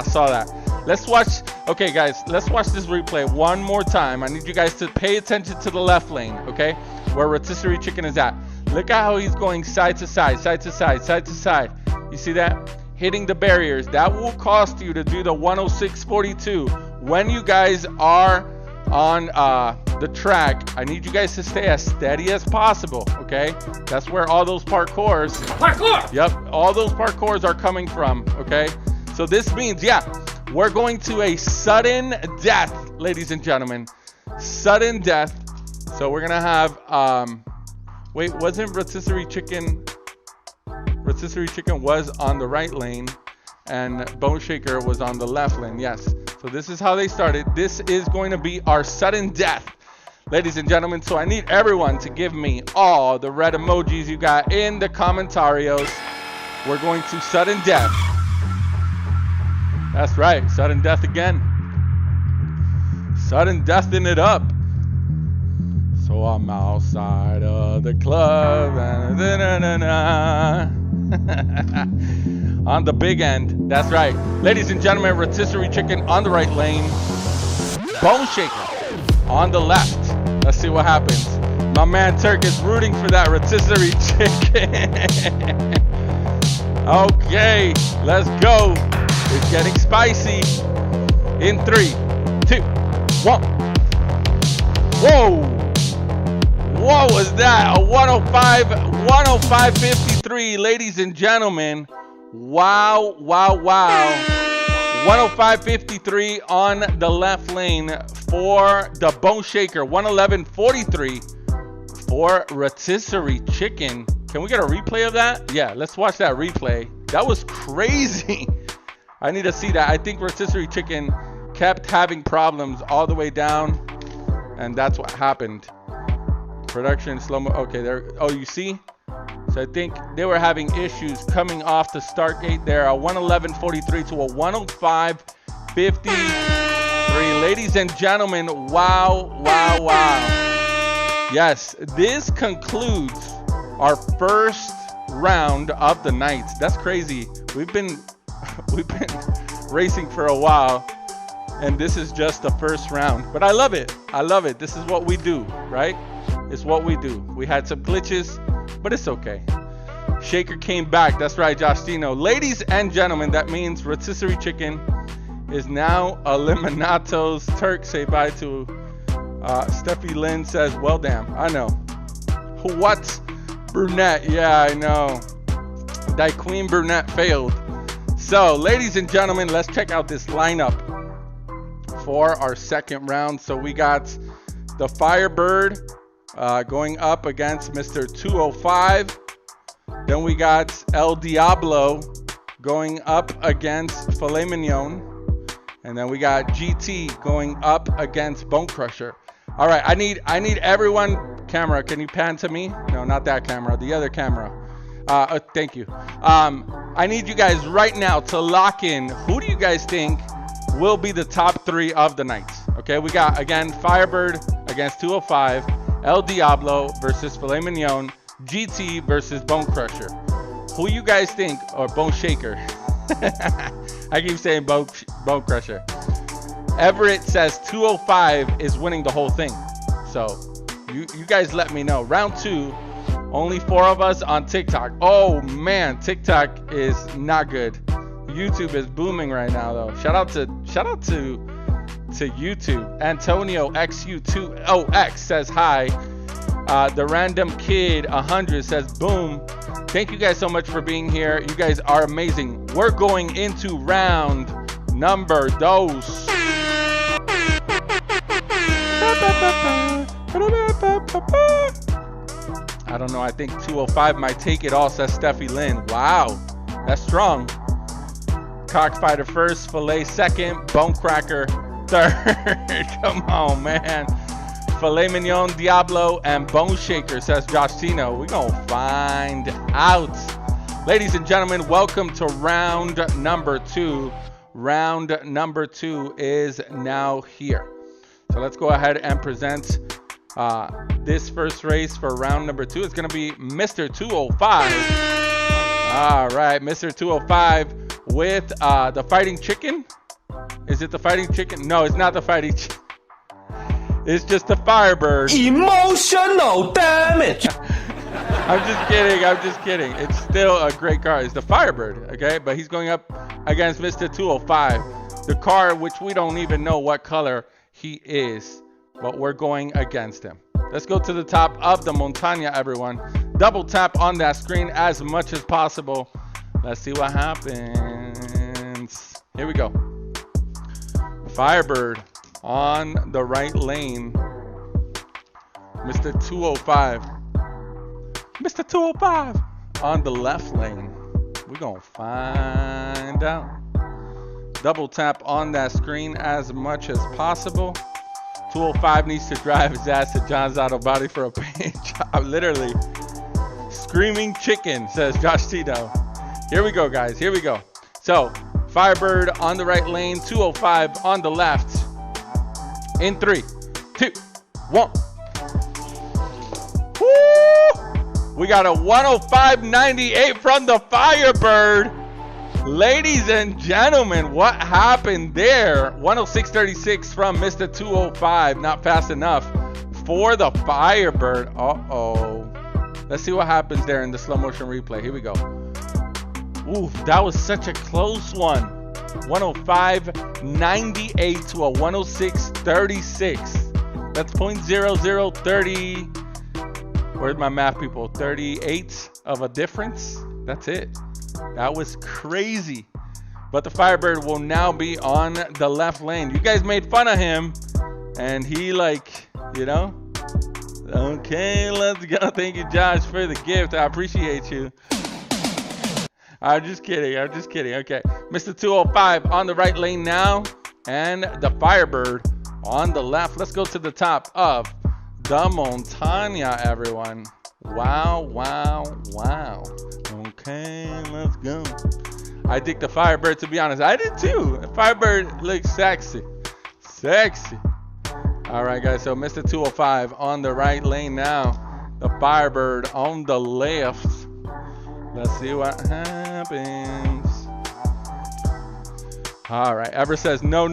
Let's watch. Okay, guys, let's watch this replay one more time. I need you guys to pay attention to the left lane, okay, where rotisserie chicken is at. Look at how he's going side to side. You see that? Hitting the barriers. That will cost you to do the 106.42. When you guys are on the track, I need you guys to stay as steady as possible, okay? That's where all those parkour. Yep, all those parkours are coming from, okay? So this means, yeah, we're going to a sudden death, ladies and gentlemen. Sudden death. So we're gonna have wait, wasn't rotisserie chicken was on the right lane and Bone Shaker was on the left lane. Yes. So this is how they started. This is going to be our sudden death, ladies and gentlemen. So I need everyone to give me all the red emojis you got in the commentarios. We're going to sudden death. That's right, sudden death again. Sudden deathing it up. So I'm outside of the club. On the big end. That's right. Ladies and gentlemen, rotisserie chicken on the right lane. Bone Shaker on the left. Let's see what happens. My man Turk is rooting for that rotisserie chicken. Okay, let's go. It's getting spicy. In 3, 2, 1. Whoa! What was that? A 105.53, ladies and gentlemen. Wow. 105.53 on the left lane for the Bone Shaker. 111.43 for rotisserie chicken. Can we get a replay of that? Yeah, let's watch that replay. That was crazy. I need to see that. I think rotisserie chicken kept having problems all the way down, and that's what happened. Production slow-mo. Okay, there. Oh, you see? So I think they were having issues coming off the start gate there. A 111.43 to a 105.53. Ladies and gentlemen, wow. Yes, this concludes our first round of the night. That's crazy. We've been racing for a while, and this is just the first round. But I love it. This is what we do, right? It's what we do. We had some glitches, but it's okay. Shaker came back. That's right, Justino. Ladies and gentlemen, that means rotisserie chicken is now eliminados. Turk, say bye to Steffi Lynn says, well, damn. I know. What? Brunette. Yeah, I know. That Queen Brunette failed. So, ladies and gentlemen, let's check out this lineup for our second round. So we got the Firebird going up against Mr. 205. Then we got El Diablo going up against Filet Mignon. And then we got GT going up against Bone Crusher. All right, I need everyone. Camera, can you pan to me? No, not that camera, the other camera. Thank you. I need you guys right now to lock in. Who do you guys think will be the top 3 of the night? Okay, we got, again, Firebird against 205, El Diablo versus Filet Mignon, GT versus Bone Crusher. Who you guys think, or Bone Shaker? I keep saying Bone Crusher. Everett says 205 is winning the whole thing. So you guys let me know. Round 2, only 4 of us on TikTok. Oh man, TikTok is not good. YouTube is booming right now though. Shout out to YouTube. Antonio XU2OX says hi. The Random Kid 100 says boom. Thank you guys so much for being here. You guys are amazing. We're going into round number 2. I don't know. I think 205 might take it all, says Steffi Lynn. Wow, that's strong. Cockfighter first, Filet second, Bone Cracker third. Come on, man. Filet Mignon, Diablo, and Bone Shaker, says Josh Tino. We're going to find out. Ladies and gentlemen, welcome to round number 2. Round number 2 is now here. So let's go ahead and present this first race for round number 2. It's going to be Mr. 205. All right, Mr. 205 with the Fighting Chicken. Is it the Fighting Chicken? No, it's not the Fighting Chicken. It's just the Firebird. Emotional damage. I'm just kidding. It's still a great car. It's the Firebird, okay? But he's going up against Mr. 205. The car, which we don't even know what color he is, but we're going against him. Let's go to the top of the montaña, everyone. Double tap on that screen as much as possible. Let's see what happens. Here we go. Firebird on the right lane. Mr. 205. Mr. 205 on the left lane. We're going to find out. Double tap on that screen as much as possible. 205 needs to drive his ass to John's Auto Body for a paint job. Literally. Screaming chicken, says Josh Tito. Here we go, guys. Here we go. So, Firebird on the right lane. 205 on the left. In 3, 2, 1. Woo! We got a 105.98 from the Firebird. Ladies and gentlemen, what happened there? 106.36 from Mr. 205. Not fast enough for the Firebird. Uh-oh. Let's see what happens there in the slow motion replay. Here we go. Ooh, that was such a close one. 105.98 to a 106.36. That's 0.0030. Where's my math people? 38 of a difference. That's it. That was crazy. But the Firebird will now be on the left lane. You guys made fun of him, and he okay, let's go. Thank you, Josh, for the gift. I appreciate you. I'm just kidding. Okay. Mr. 205 on the right lane now, and the Firebird on the left. Let's go to the top of the montaña, everyone. Wow. Okay, let's go. I think the Firebird, to be honest, I did too. The Firebird looks sexy. All right, guys, so Mr. 205 on the right lane now. The Firebird on the left. Let's see what happens. All right, Ever says no.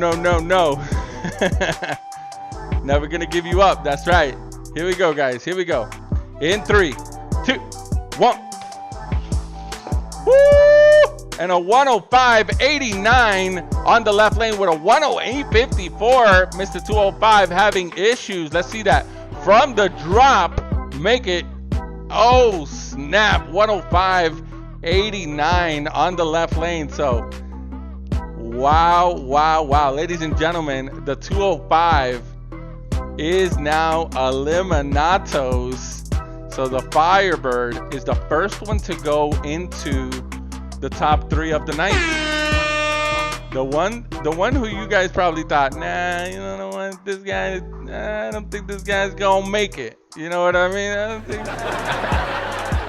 Never gonna give you up. That's right. Here we go, guys. Here we go. In 3, 2, 1. Woo! And a 105.89 on the left lane with a 108.54. Mr. 205 having issues. Let's see that from the drop. Make it. Oh, snap. 105.89 on the left lane. So, wow. Ladies and gentlemen, the 205 is now eliminados. So the Firebird is the first one to go into the top 3 of the night. The one who you guys probably thought, nah, you know what, I don't think this guy's gonna make it. You know what I mean?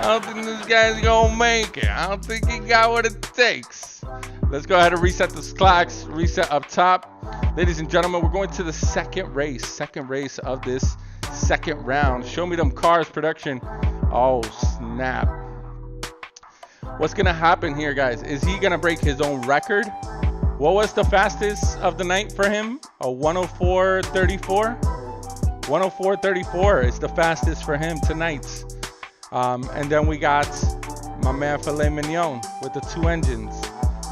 I don't think this guy's gonna make it. I don't think he got what it takes. Let's go ahead and reset the clocks. Reset up top. Ladies and gentlemen, we're going to the second race of this second round. Show me them cars, production. Oh, snap. What's gonna happen here, guys? Is he gonna break his own record? What was the fastest of the night for him? A 104.34? 104.34 is the fastest for him tonight. And then we got my man Filet Mignon with the 2 engines.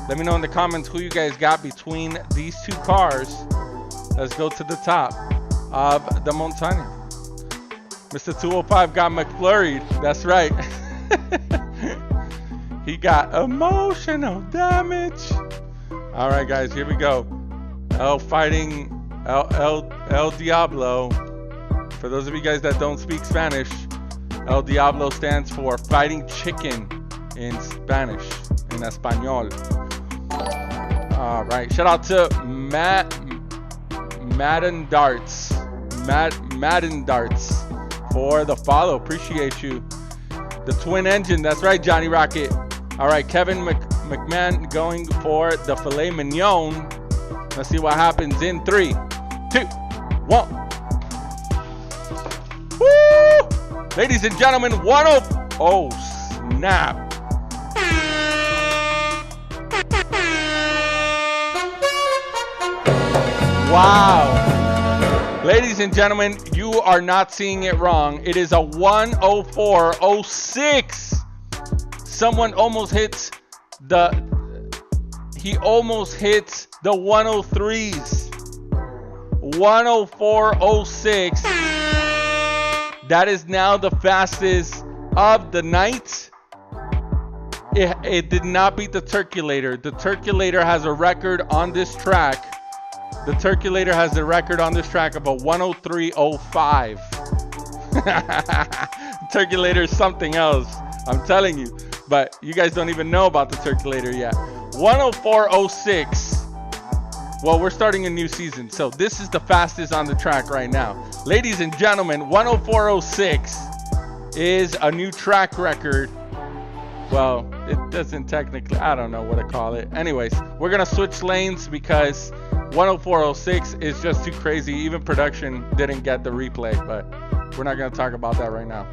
Let me know in the comments who you guys got between these 2 cars. Let's go to the top of the Montaña. Mr. 205 got McFlurried. That's right. He got emotional damage. All right, guys, here we go. El Diablo. For those of you guys that don't speak Spanish, El Diablo stands for fighting chicken in Spanish, in Espanol. All right, shout out to Madden Darts for the follow. Appreciate you. The twin engine, that's right, Johnny Rocket. All right, Kevin McMahon going for the Filet Mignon. Let's see what happens in 3, 2, 1. Woo! Ladies and gentlemen, oh snap. Wow. Ladies and gentlemen, you are not seeing it wrong. It is a 104.06. Someone almost hits he almost hits the 103s. 104.06. That is now the fastest of the night. It did not beat the Turkulator. The Turkulator has a record on this track. The Turkulator has a record on this track of a 103.05. Turkulator is something else, I'm telling you. But you guys don't even know about the Turkulator yet. 104.06. Well, we're starting a new season, so this is the fastest on the track right now. Ladies and gentlemen, 104.06 is a new track record. Well, it doesn't technically, I don't know what to call it. Anyways, we're going to switch lanes because 104.06 is just too crazy. Even production didn't get the replay, but we're not going to talk about that right now.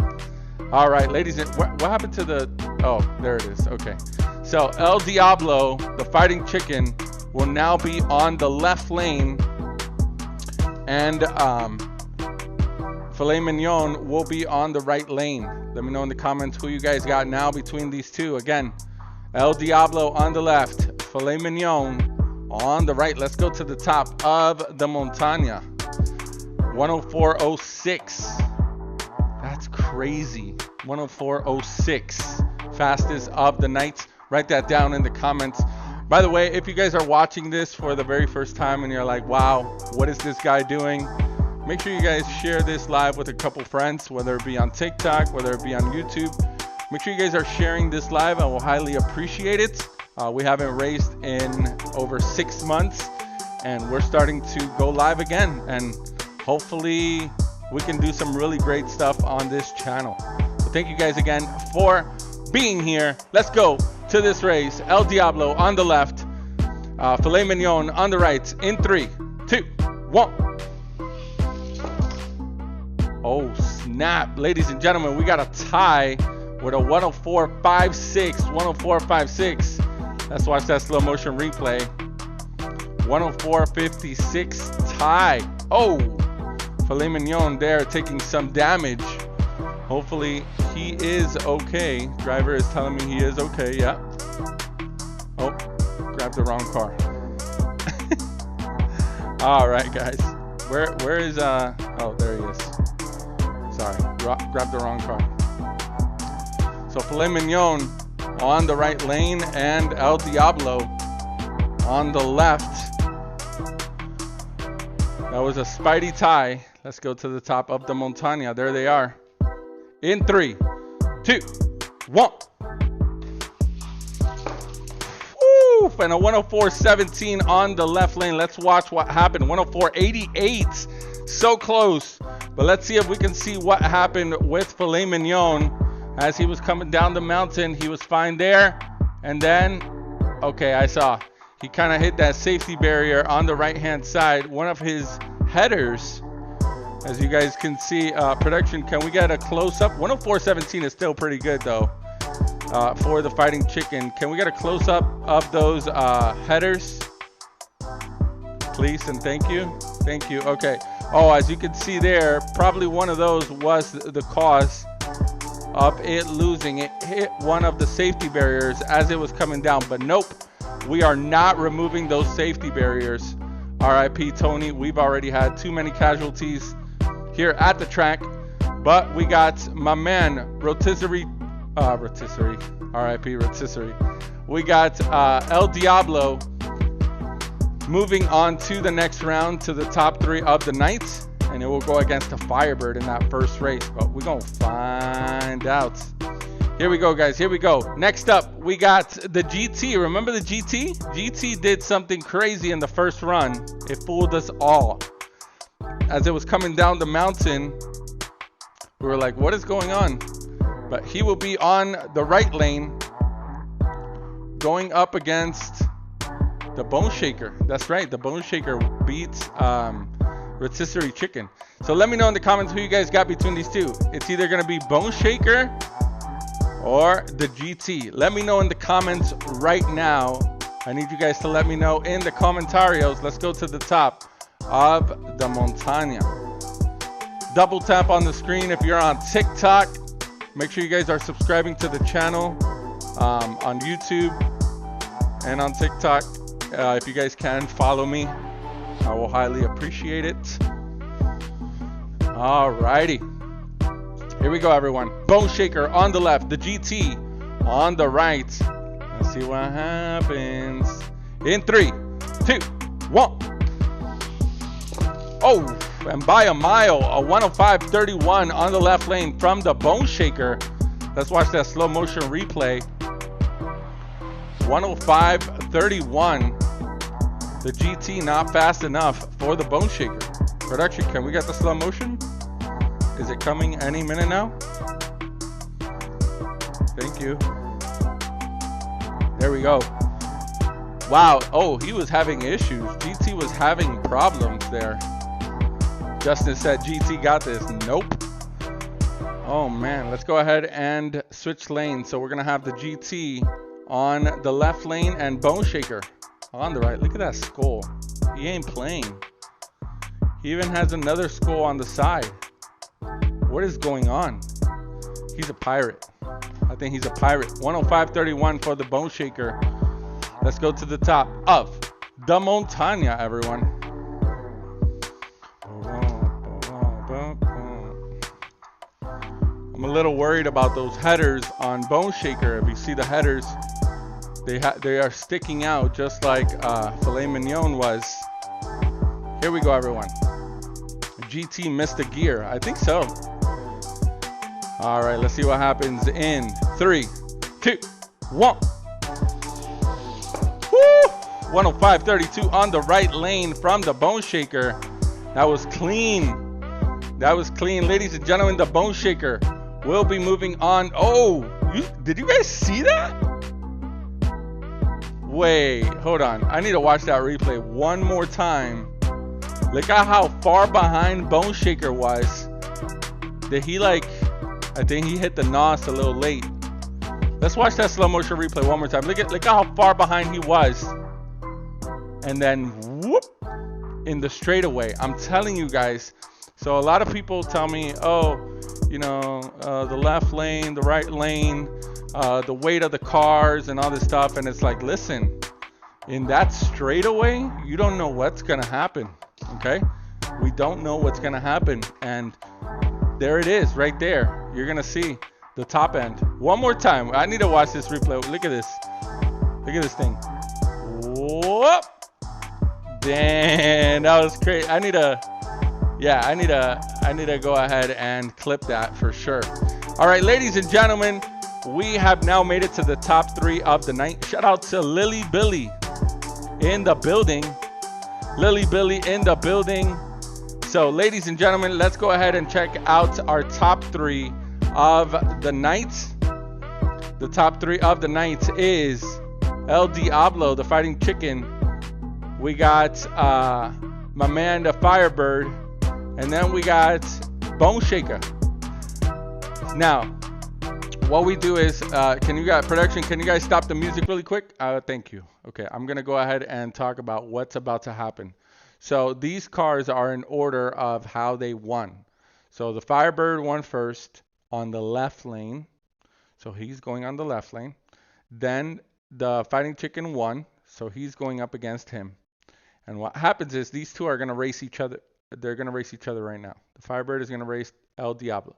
All right, ladies, what happened to the, oh, there it is. Okay. So El Diablo, the fighting chicken, will now be on the left lane, and Filet Mignon will be on the right lane. Let me know in the comments who you guys got now between these 2. Again, El Diablo on the left, Filet Mignon on the right. Let's go to the top of the Montaña. 104.06. That's crazy. 104.06. Fastest of the night. Write that down in the comments. By the way, if you guys are watching this for the very first time and you're like, wow, what is this guy doing? Make sure you guys share this live with a couple friends, whether it be on TikTok, whether it be on YouTube. Make sure you guys are sharing this live. I will highly appreciate it. We haven't raced in over 6 months, and we're starting to go live again. And hopefully we can do some really great stuff on this channel. So thank you guys again for being here. Let's go to this race. El Diablo on the left, Filet Mignon on the right, in 3, 2, 1. Oh snap, ladies and gentlemen, we got a tie with a 104.56. 104.56. Let's watch that slow motion replay. 104.56 tie. Oh, Filet Mignon there taking some damage. Hopefully he is okay. Driver is telling me he is okay. Yeah. Oh, grabbed the wrong car. All right, guys. Where is oh, there he is. Sorry, grabbed the wrong car. So Filet Mignon on the right lane and El Diablo on the left. That was a Spidey tie. Let's go to the top of the Montaña. There they are. In 3, 2, 1. Woo! And a 104.17 on the left lane. Let's watch what happened. 104.88. So close. But let's see if we can see what happened with Filet Mignon. as he was coming down the mountain. He was fine there. And then, okay, I saw. He kind of hit that safety barrier on the right-hand side. One of his headers, as you guys can see, production, can we get a close-up? 104.17 is still pretty good, though, for the Fighting Chicken. Can we get a close-up of those headers? Please and thank you. Thank you. Okay. Oh, as you can see there, probably one of those was the cause of it losing. It hit one of the safety barriers as it was coming down, but nope, we are not removing those safety barriers. RIP Tony, we've already had too many casualties here at the track, but we got my man Rotisserie, RIP Rotisserie. We got El Diablo moving on to the next round, to the top 3 of the night, and it will go against the Firebird in that first race, but we're gonna find out. Here we go, guys. Here we go. Next up, we got the GT. Remember the GT? GT did something crazy in the first run. It fooled us all. As it was coming down the mountain, we were like, what is going on? But he will be on the right lane, going up against the Bone Shaker. That's right. The Bone Shaker beats Rotisserie Chicken. So let me know in the comments who you guys got between these two. It's either going to be Bone Shaker or the GT. Let me know in the comments right now. I need you guys to let me know in the commentarios. Let's go to the top of the montaña. Double tap on the screen if you're on TikTok. Make sure you guys are subscribing to the channel on YouTube and on TikTok. If you guys can follow me, I will highly appreciate it. Alrighty. Here we go, everyone. Bone Shaker on the left, the GT on the right. Let's see what happens. In 3, 2, 1. Oh, and by a mile, a 105.31 on the left lane from the Bone Shaker. Let's watch that slow motion replay. 105.31. The GT not fast enough for the Bone Shaker. Production, can we get the slow motion? Is it coming any minute now? Thank you. There we go. Wow. Oh, he was having issues. GT was having problems there. Justin said GT got this. Nope. Oh man, let's go ahead and switch lanes. So we're gonna have the GT on the left lane and Bone Shaker on the right. Look at that skull. He ain't playing. He even has another skull on the side. What is going on? He's a pirate. I think he's a pirate. 105.31 for the Bone Shaker. Let's go to the top of the montaña, everyone. I'm a little worried about those headers on Bone Shaker. If you see the headers, they are sticking out just like Filet Mignon was. Here we go, everyone. GT missed a gear. I think so. All right, let's see what happens in 3, 2, 1. Woo! 105.32 on the right lane from the Bone Shaker. That was clean. That was clean. Ladies and gentlemen, the Bone Shaker will be moving on. Oh, did you guys see that? Wait, hold on. I need to watch that replay one more time. Look at how far behind Bone Shaker was. Did he I think he hit the NOS a little late. Let's watch that slow motion replay one more time. Look at how far behind he was. And then whoop, in the straightaway. I'm telling you guys. So a lot of people tell me, oh, you know, the left lane, the right lane, the weight of the cars and all this stuff. And it's like, listen, in that straightaway, you don't know what's going to happen. Okay? We don't know what's going to happen. And there it is right there. You're going to see the top end. One more time. I need to watch this replay. Look at this. Look at this thing. Whoop. Damn, that was crazy. I need to go ahead and clip that for sure. All right, ladies and gentlemen, we have now made it to the top 3 of the night. Shout out to Lily Billy in the building. Lily Billy in the building. So, ladies and gentlemen, let's go ahead and check out our top 3 of the night. The top 3 of the night is El Diablo, the Fighting Chicken. We got my man, the Firebird. And then we got Bone Shaker. Now, what we do is, can you guys stop the music really quick? Thank you. Okay, I'm going to go ahead and talk about what's about to happen. So these cars are in order of how they won. So the Firebird won first on the left lane. So he's going on the left lane. Then the Fighting Chicken won. So he's going up against him. And what happens is these two are going to race each other. They're going to race each other right now. The Firebird is going to race El Diablo.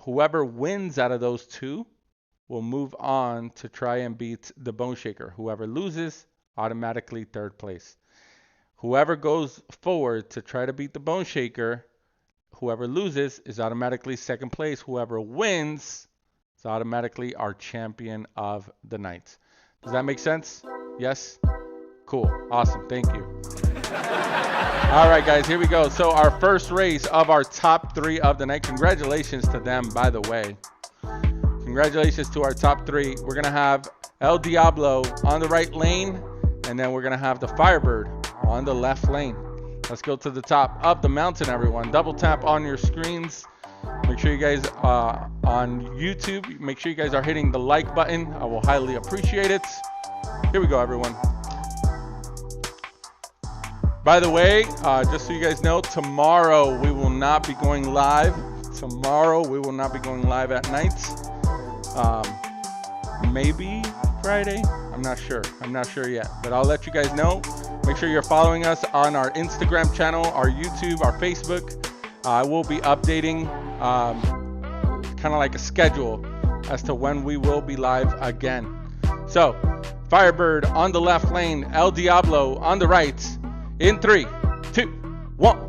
Whoever wins out of those two will move on to try and beat the Bone Shaker. Whoever loses, automatically third place. Whoever goes forward to try to beat the Bone Shaker, whoever loses is automatically second place. Whoever wins is automatically our champion of the night. Does that make sense? Yes? Cool. Awesome. Thank you. All right, guys, here we go. So our first race of our top 3 of the night. Congratulations to them, by the way. Congratulations to our top 3. We're going to have El Diablo on the right lane, and then we're going to have the Firebird on the left lane. Let's go to the top of the mountain, everyone. Double tap on your screens. Make sure you guys on YouTube, make sure you guys are hitting the like button. I will highly appreciate it. Here we go, everyone. By the way, just so you guys know, tomorrow we will not be going live. Tomorrow we will not be going live at night. Maybe Friday. I'm not sure. I'm not sure yet. But I'll let you guys know. Make sure you're following us on our Instagram channel, our YouTube, our Facebook. I will be updating kind of like a schedule as to when we will be live again. So, Firebird on the left lane, El Diablo on the right. In 3, 2, 1. Woo!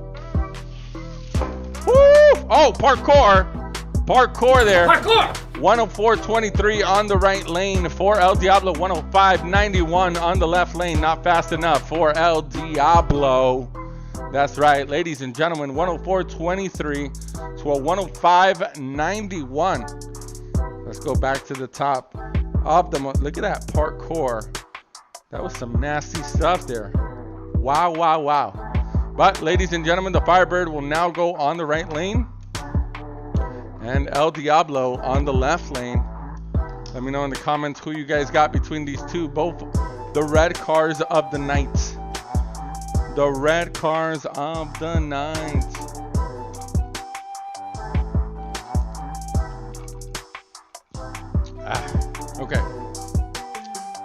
Oh, parkour. Parkour there. Parkour! 104.23 on the right lane for El Diablo. 105.91 on the left lane. Not fast enough for El Diablo. That's right, ladies and gentlemen. 104.23 to a 105.91. Let's go back to the top of the... Look at that parkour. That was some nasty stuff there. Wow, wow, wow. But, ladies and gentlemen, the Firebird will now go on the right lane. And El Diablo on the left lane. Let me know in the comments who you guys got between these two. Both the red cars of the night. The red cars of the night. Okay.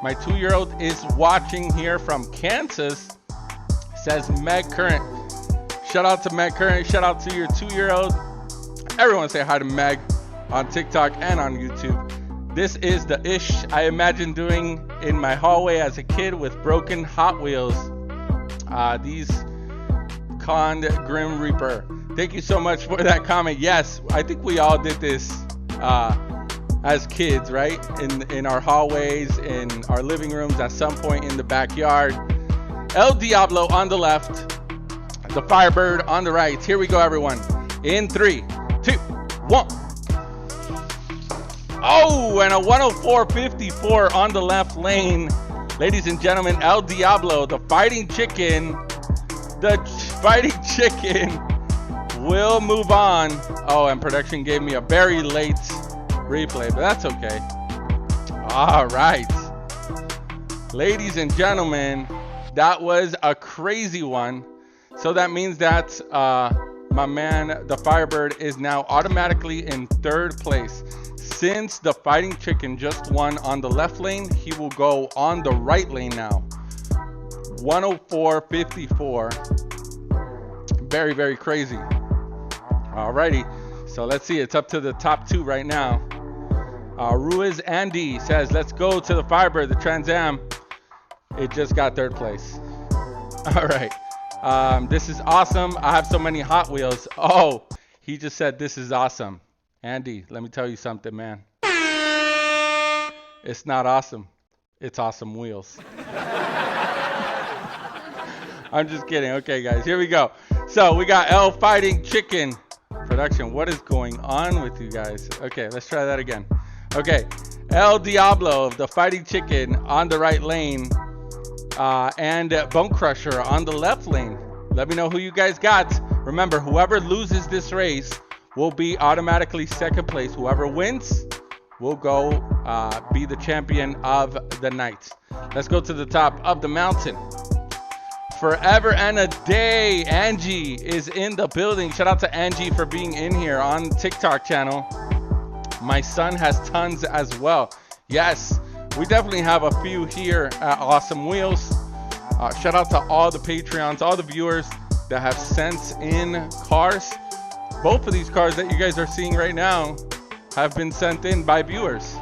My 2-year-old is watching here from Kansas. Says Meg Current. Shout out to Meg Current. Shout out to your 2-year-old. Everyone say hi to Meg on TikTok and on YouTube. This is the ish I imagined doing in my hallway as a kid with broken Hot Wheels. These conned Grim Reaper. Thank you so much for that comment. Yes, I think we all did this as kids, right? In our hallways, in our living rooms, at some point in the backyard. El Diablo on the left, the Firebird on the right. Here we go, everyone. In 3, 2, 1. Oh, and a 104.54 on the left lane. Ladies and gentlemen, El Diablo, the Fighting Chicken. The Fighting Chicken will move on. Oh, and production gave me a very late replay, but that's okay. All right. Ladies and gentlemen, that was a crazy one. So that means that my man, the Firebird, is now automatically in third place. Since the Fighting Chicken just won on the left lane, he will go on the right lane now. 104.54. Very, very crazy. Alrighty. So let's see. It's up to the top 2 right now. Ruiz Andy says, let's go to the Firebird, the Trans Am. It just got third place. All right. This is awesome. I have so many Hot Wheels. Oh, he just said this is awesome. Andy, let me tell you something, man. It's not awesome. It's awesome wheels. I'm just kidding. Okay, guys, here we go. So we got El Fighting Chicken Production, what is going on with you guys? Okay, let's try that again. Okay, El Diablo, the Fighting Chicken on the right lane, and Bone Crusher on the left lane. Let me know who you guys got. Remember, whoever loses this race will be automatically second place. Whoever wins will go be the champion of the night. Let's go to the top of the mountain. Forever and a day, Angie is in the building. Shout out to Angie for being in here on TikTok channel. My son has tons as well. Yes, we definitely have a few here at Awesome Wheels. Shout out to all the Patreons, all the viewers that have sent in cars. Both of these cars that you guys are seeing right now have been sent in by viewers.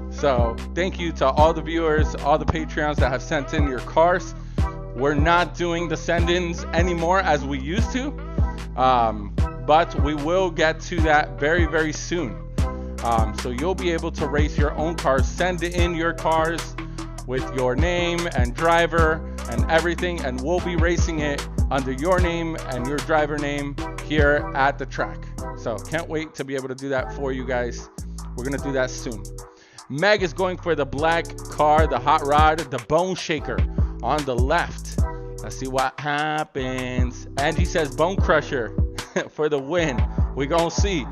So thank you to all the viewers, all the Patreons that have sent in your cars. We're not doing the send-ins anymore as we used to, but we will get to that very, very soon. So you'll be able to race your own cars. Send in your cars with your name and driver and everything, and we'll be racing it under your name and your driver name here at the track. So can't wait to be able to do that for you guys. We're gonna do that soon. Meg is going for the black car, the hot rod, the bone shaker on the left. Let's see what happens. Angie says Bone Crusher for the win. We gonna see.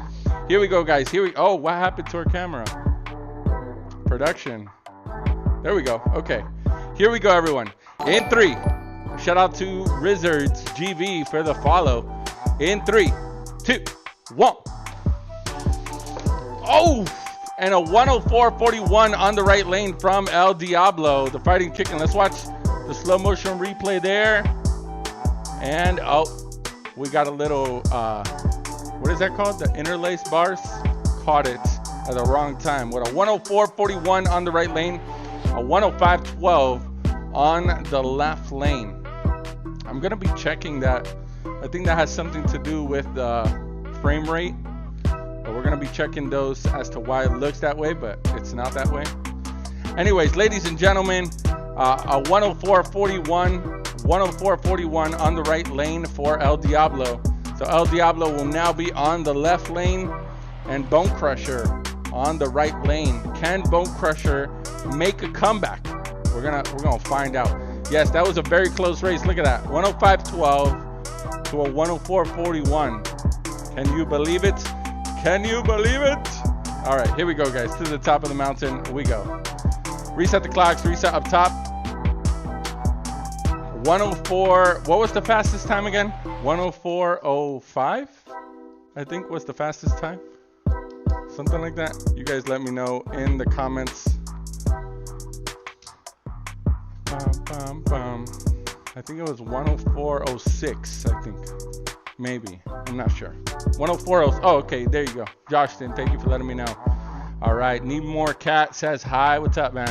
Here we go, guys. Oh, what happened to our camera? Production. There we go. Okay. Here we go, everyone. In 3. Shout out to Rizzards GV for the follow. In 3, 2, 1. Oh! And a 104.41 on the right lane from El Diablo, the Fighting Chicken. Let's watch the slow motion replay there. And oh, we got a little what is that called? The interlace bars. Caught it at the wrong time. With a 104.41 on the right lane, a 105.12 on the left lane. I'm gonna be checking that. I think that has something to do with the frame rate. But we're gonna be checking those as to why it looks that way, but it's not that way. Anyways, ladies and gentlemen, a 104.41 on the right lane for El Diablo. So El Diablo will now be on the left lane and Bone Crusher on the right lane. Can Bone Crusher make a comeback? We're gonna find out. Yes, that was a very close race. Look at that, 105.12 to a 104.41. Can you believe it? Can you believe it? All right, here we go, guys. To the top of the mountain we go. Reset the clocks, reset up top. 104, what was the fastest time again? 104.05, I think was the fastest time. Something like that. You guys let me know in the comments. I think it was 104.06, I think. Maybe, I'm not sure. 104.0, oh, okay, there you go. Joshton, thank you for letting me know. All right, Need More Cat says hi. What's up, man?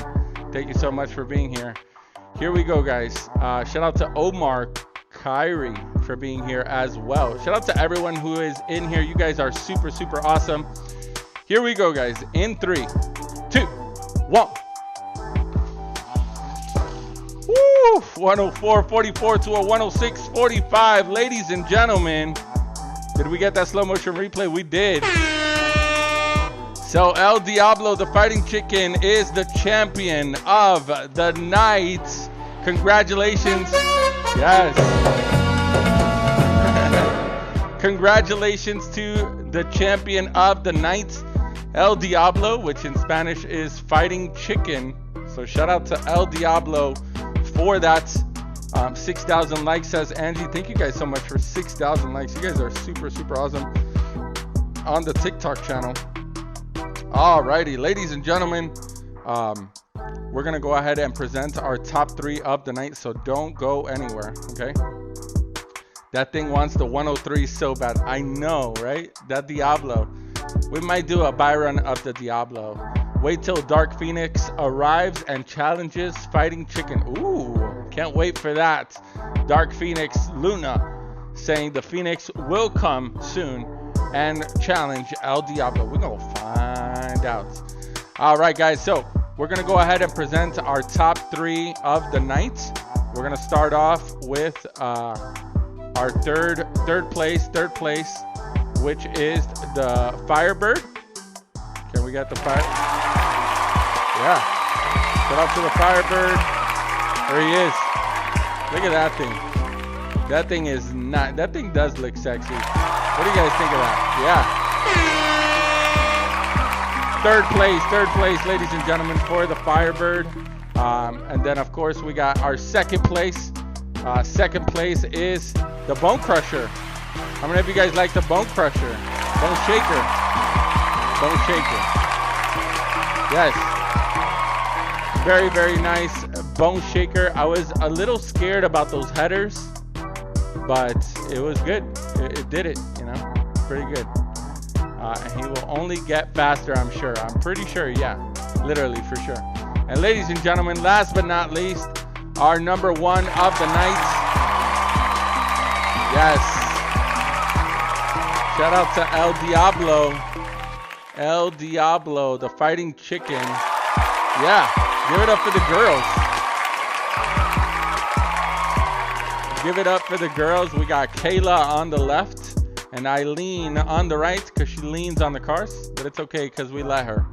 Thank you so much for being here. Here we go, guys. Shout out to Omar Kyrie for being here as well. Shout out to everyone who is in here. You guys are super, super awesome. Here we go, guys. In 3, 2, 1. Woo! 104.44 to a 106.45. Ladies and gentlemen, did we get that slow motion replay? We did. So El Diablo, the Fighting Chicken, is the champion of the night. Congratulations. Yes. Congratulations to the champion of the night, El Diablo, which in Spanish is Fighting Chicken. So shout out to El Diablo for that. 6,000 likes, says Angie. Thank you guys so much for 6,000 likes. You guys are super, super awesome on the TikTok channel. Alrighty, ladies and gentlemen, we're gonna go ahead and present our top 3 of the night, so don't go anywhere, okay? That thing wants the 103 so bad. I know, right? That Diablo. We might do a buy run of the Diablo. Wait till Dark Phoenix arrives and challenges Fighting Chicken. Ooh, can't wait for that. Dark Phoenix Luna saying the Phoenix will come soon and challenge El Diablo. We're gonna find out. All right, guys, so we're gonna go ahead and present our top 3 of the night. We're gonna start off with our third place which is the Firebird. Can we get the fire? Yeah. Shout out to the Firebird. There he is. Look at that thing. That thing is not. That thing does look sexy. What do you guys think of that? Yeah. Third place, ladies and gentlemen, for the Firebird. And then, of course, we got our second place. Second place is the Bone Crusher. How many of you guys like the Bone Crusher? Bone Shaker. Bone Shaker. Yes. Very, very nice Bone Shaker. I was a little scared about those headers, but it was good. It did it, you know, pretty good. And he will only get faster, I'm sure. I'm pretty sure, yeah, literally for sure. And ladies and gentlemen, last but not least, our number one of the night. Yes. Shout out to El Diablo. El Diablo, the fighting chicken. Yeah, give it up for the girls. Give it up for the girls. We got Kayla on the left and Eileen on the right because she leans on the cars, but it's okay because we let her.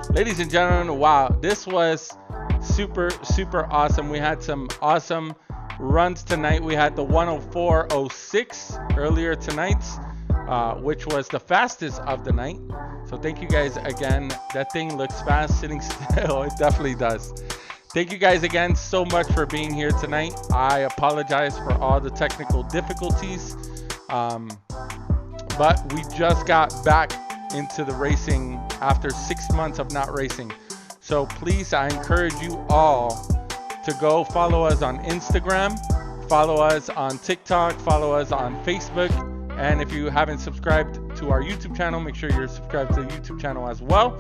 Ladies and gentlemen, wow, this was super, super awesome. We had some awesome runs tonight. We had the 104.06 earlier tonight, which was the fastest of the night. So thank you guys again. That thing looks fast sitting still. It definitely does. Thank you guys again so much for being here tonight. I apologize for all the technical difficulties, but we just got back into the racing after 6 months of not racing. So please, I encourage you all to go follow us on Instagram, follow us on TikTok, follow us on Facebook. And if you haven't subscribed to our YouTube channel, make sure you're subscribed to the YouTube channel as well.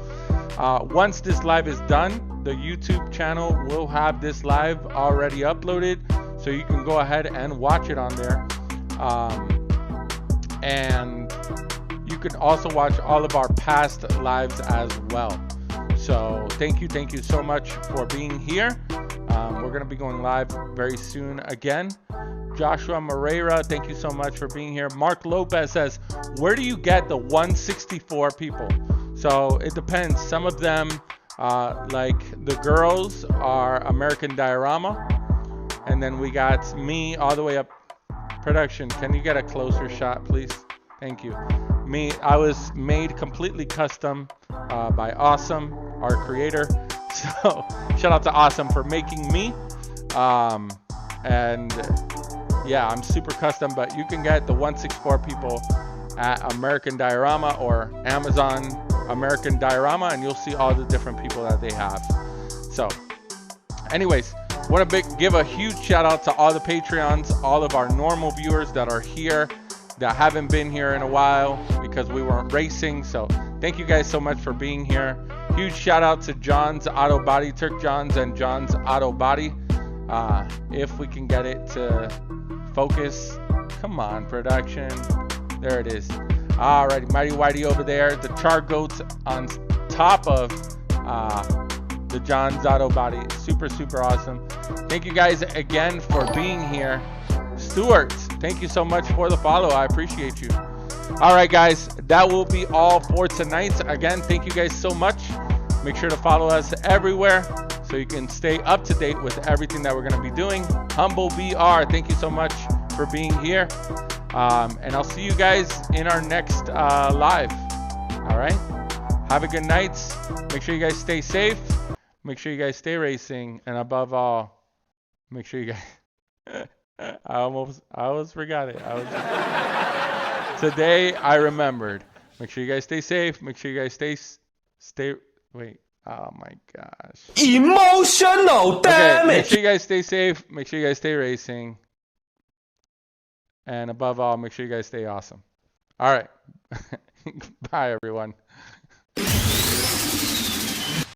Once this live is done, the YouTube channel will have this live already uploaded, so you can go ahead and watch it on there. And you can also watch all of our past lives as well. So thank you so much for being here. We're going to be going live very soon again. Joshua Moreira, thank you so much for being here. Mark Lopez says, where do you get the 164 people? So it depends. Some of them, like the girls, are American Diorama. And then we got me all the way up. Production, can you get a closer shot, please? Thank you. Me, I was made completely custom by Awesome, our creator. So shout out to Awesome for making me. And yeah, I'm super custom, but you can get the 164 people at American Diorama or Amazon American Diorama, and you'll see all the different people that they have. So anyways, want to give a huge shout out to all the Patreons, all of our normal viewers that are here, that haven't been here in a while because we weren't racing. So thank you guys so much for being here. Huge shout out to John's Auto Body, Turk John's and John's Auto Body. If we can get it to focus. Come on, production. There it is. Alrighty, Mighty Whitey over there. The Char Goats on top of the John's Auto Body. Super, super awesome. Thank you guys again for being here. Stuart, thank you so much for the follow. I appreciate you. All right, guys, that will be all for tonight. Again, thank you guys so much. Make sure to follow us everywhere so you can stay up to date with everything that we're going to be doing. Humble BR, thank you so much for being here. And I'll see you guys in our next live. All right. Have a good night. Make sure you guys stay safe. Make sure you guys stay racing. And above all, make sure you guys... I almost forgot it. Today I remembered. Make sure you guys stay safe. Make sure you guys stay. Wait. Oh my gosh. Emotional damage. Okay, make sure you guys stay safe. Make sure you guys stay racing. And above all, make sure you guys stay awesome. All right. Bye, everyone.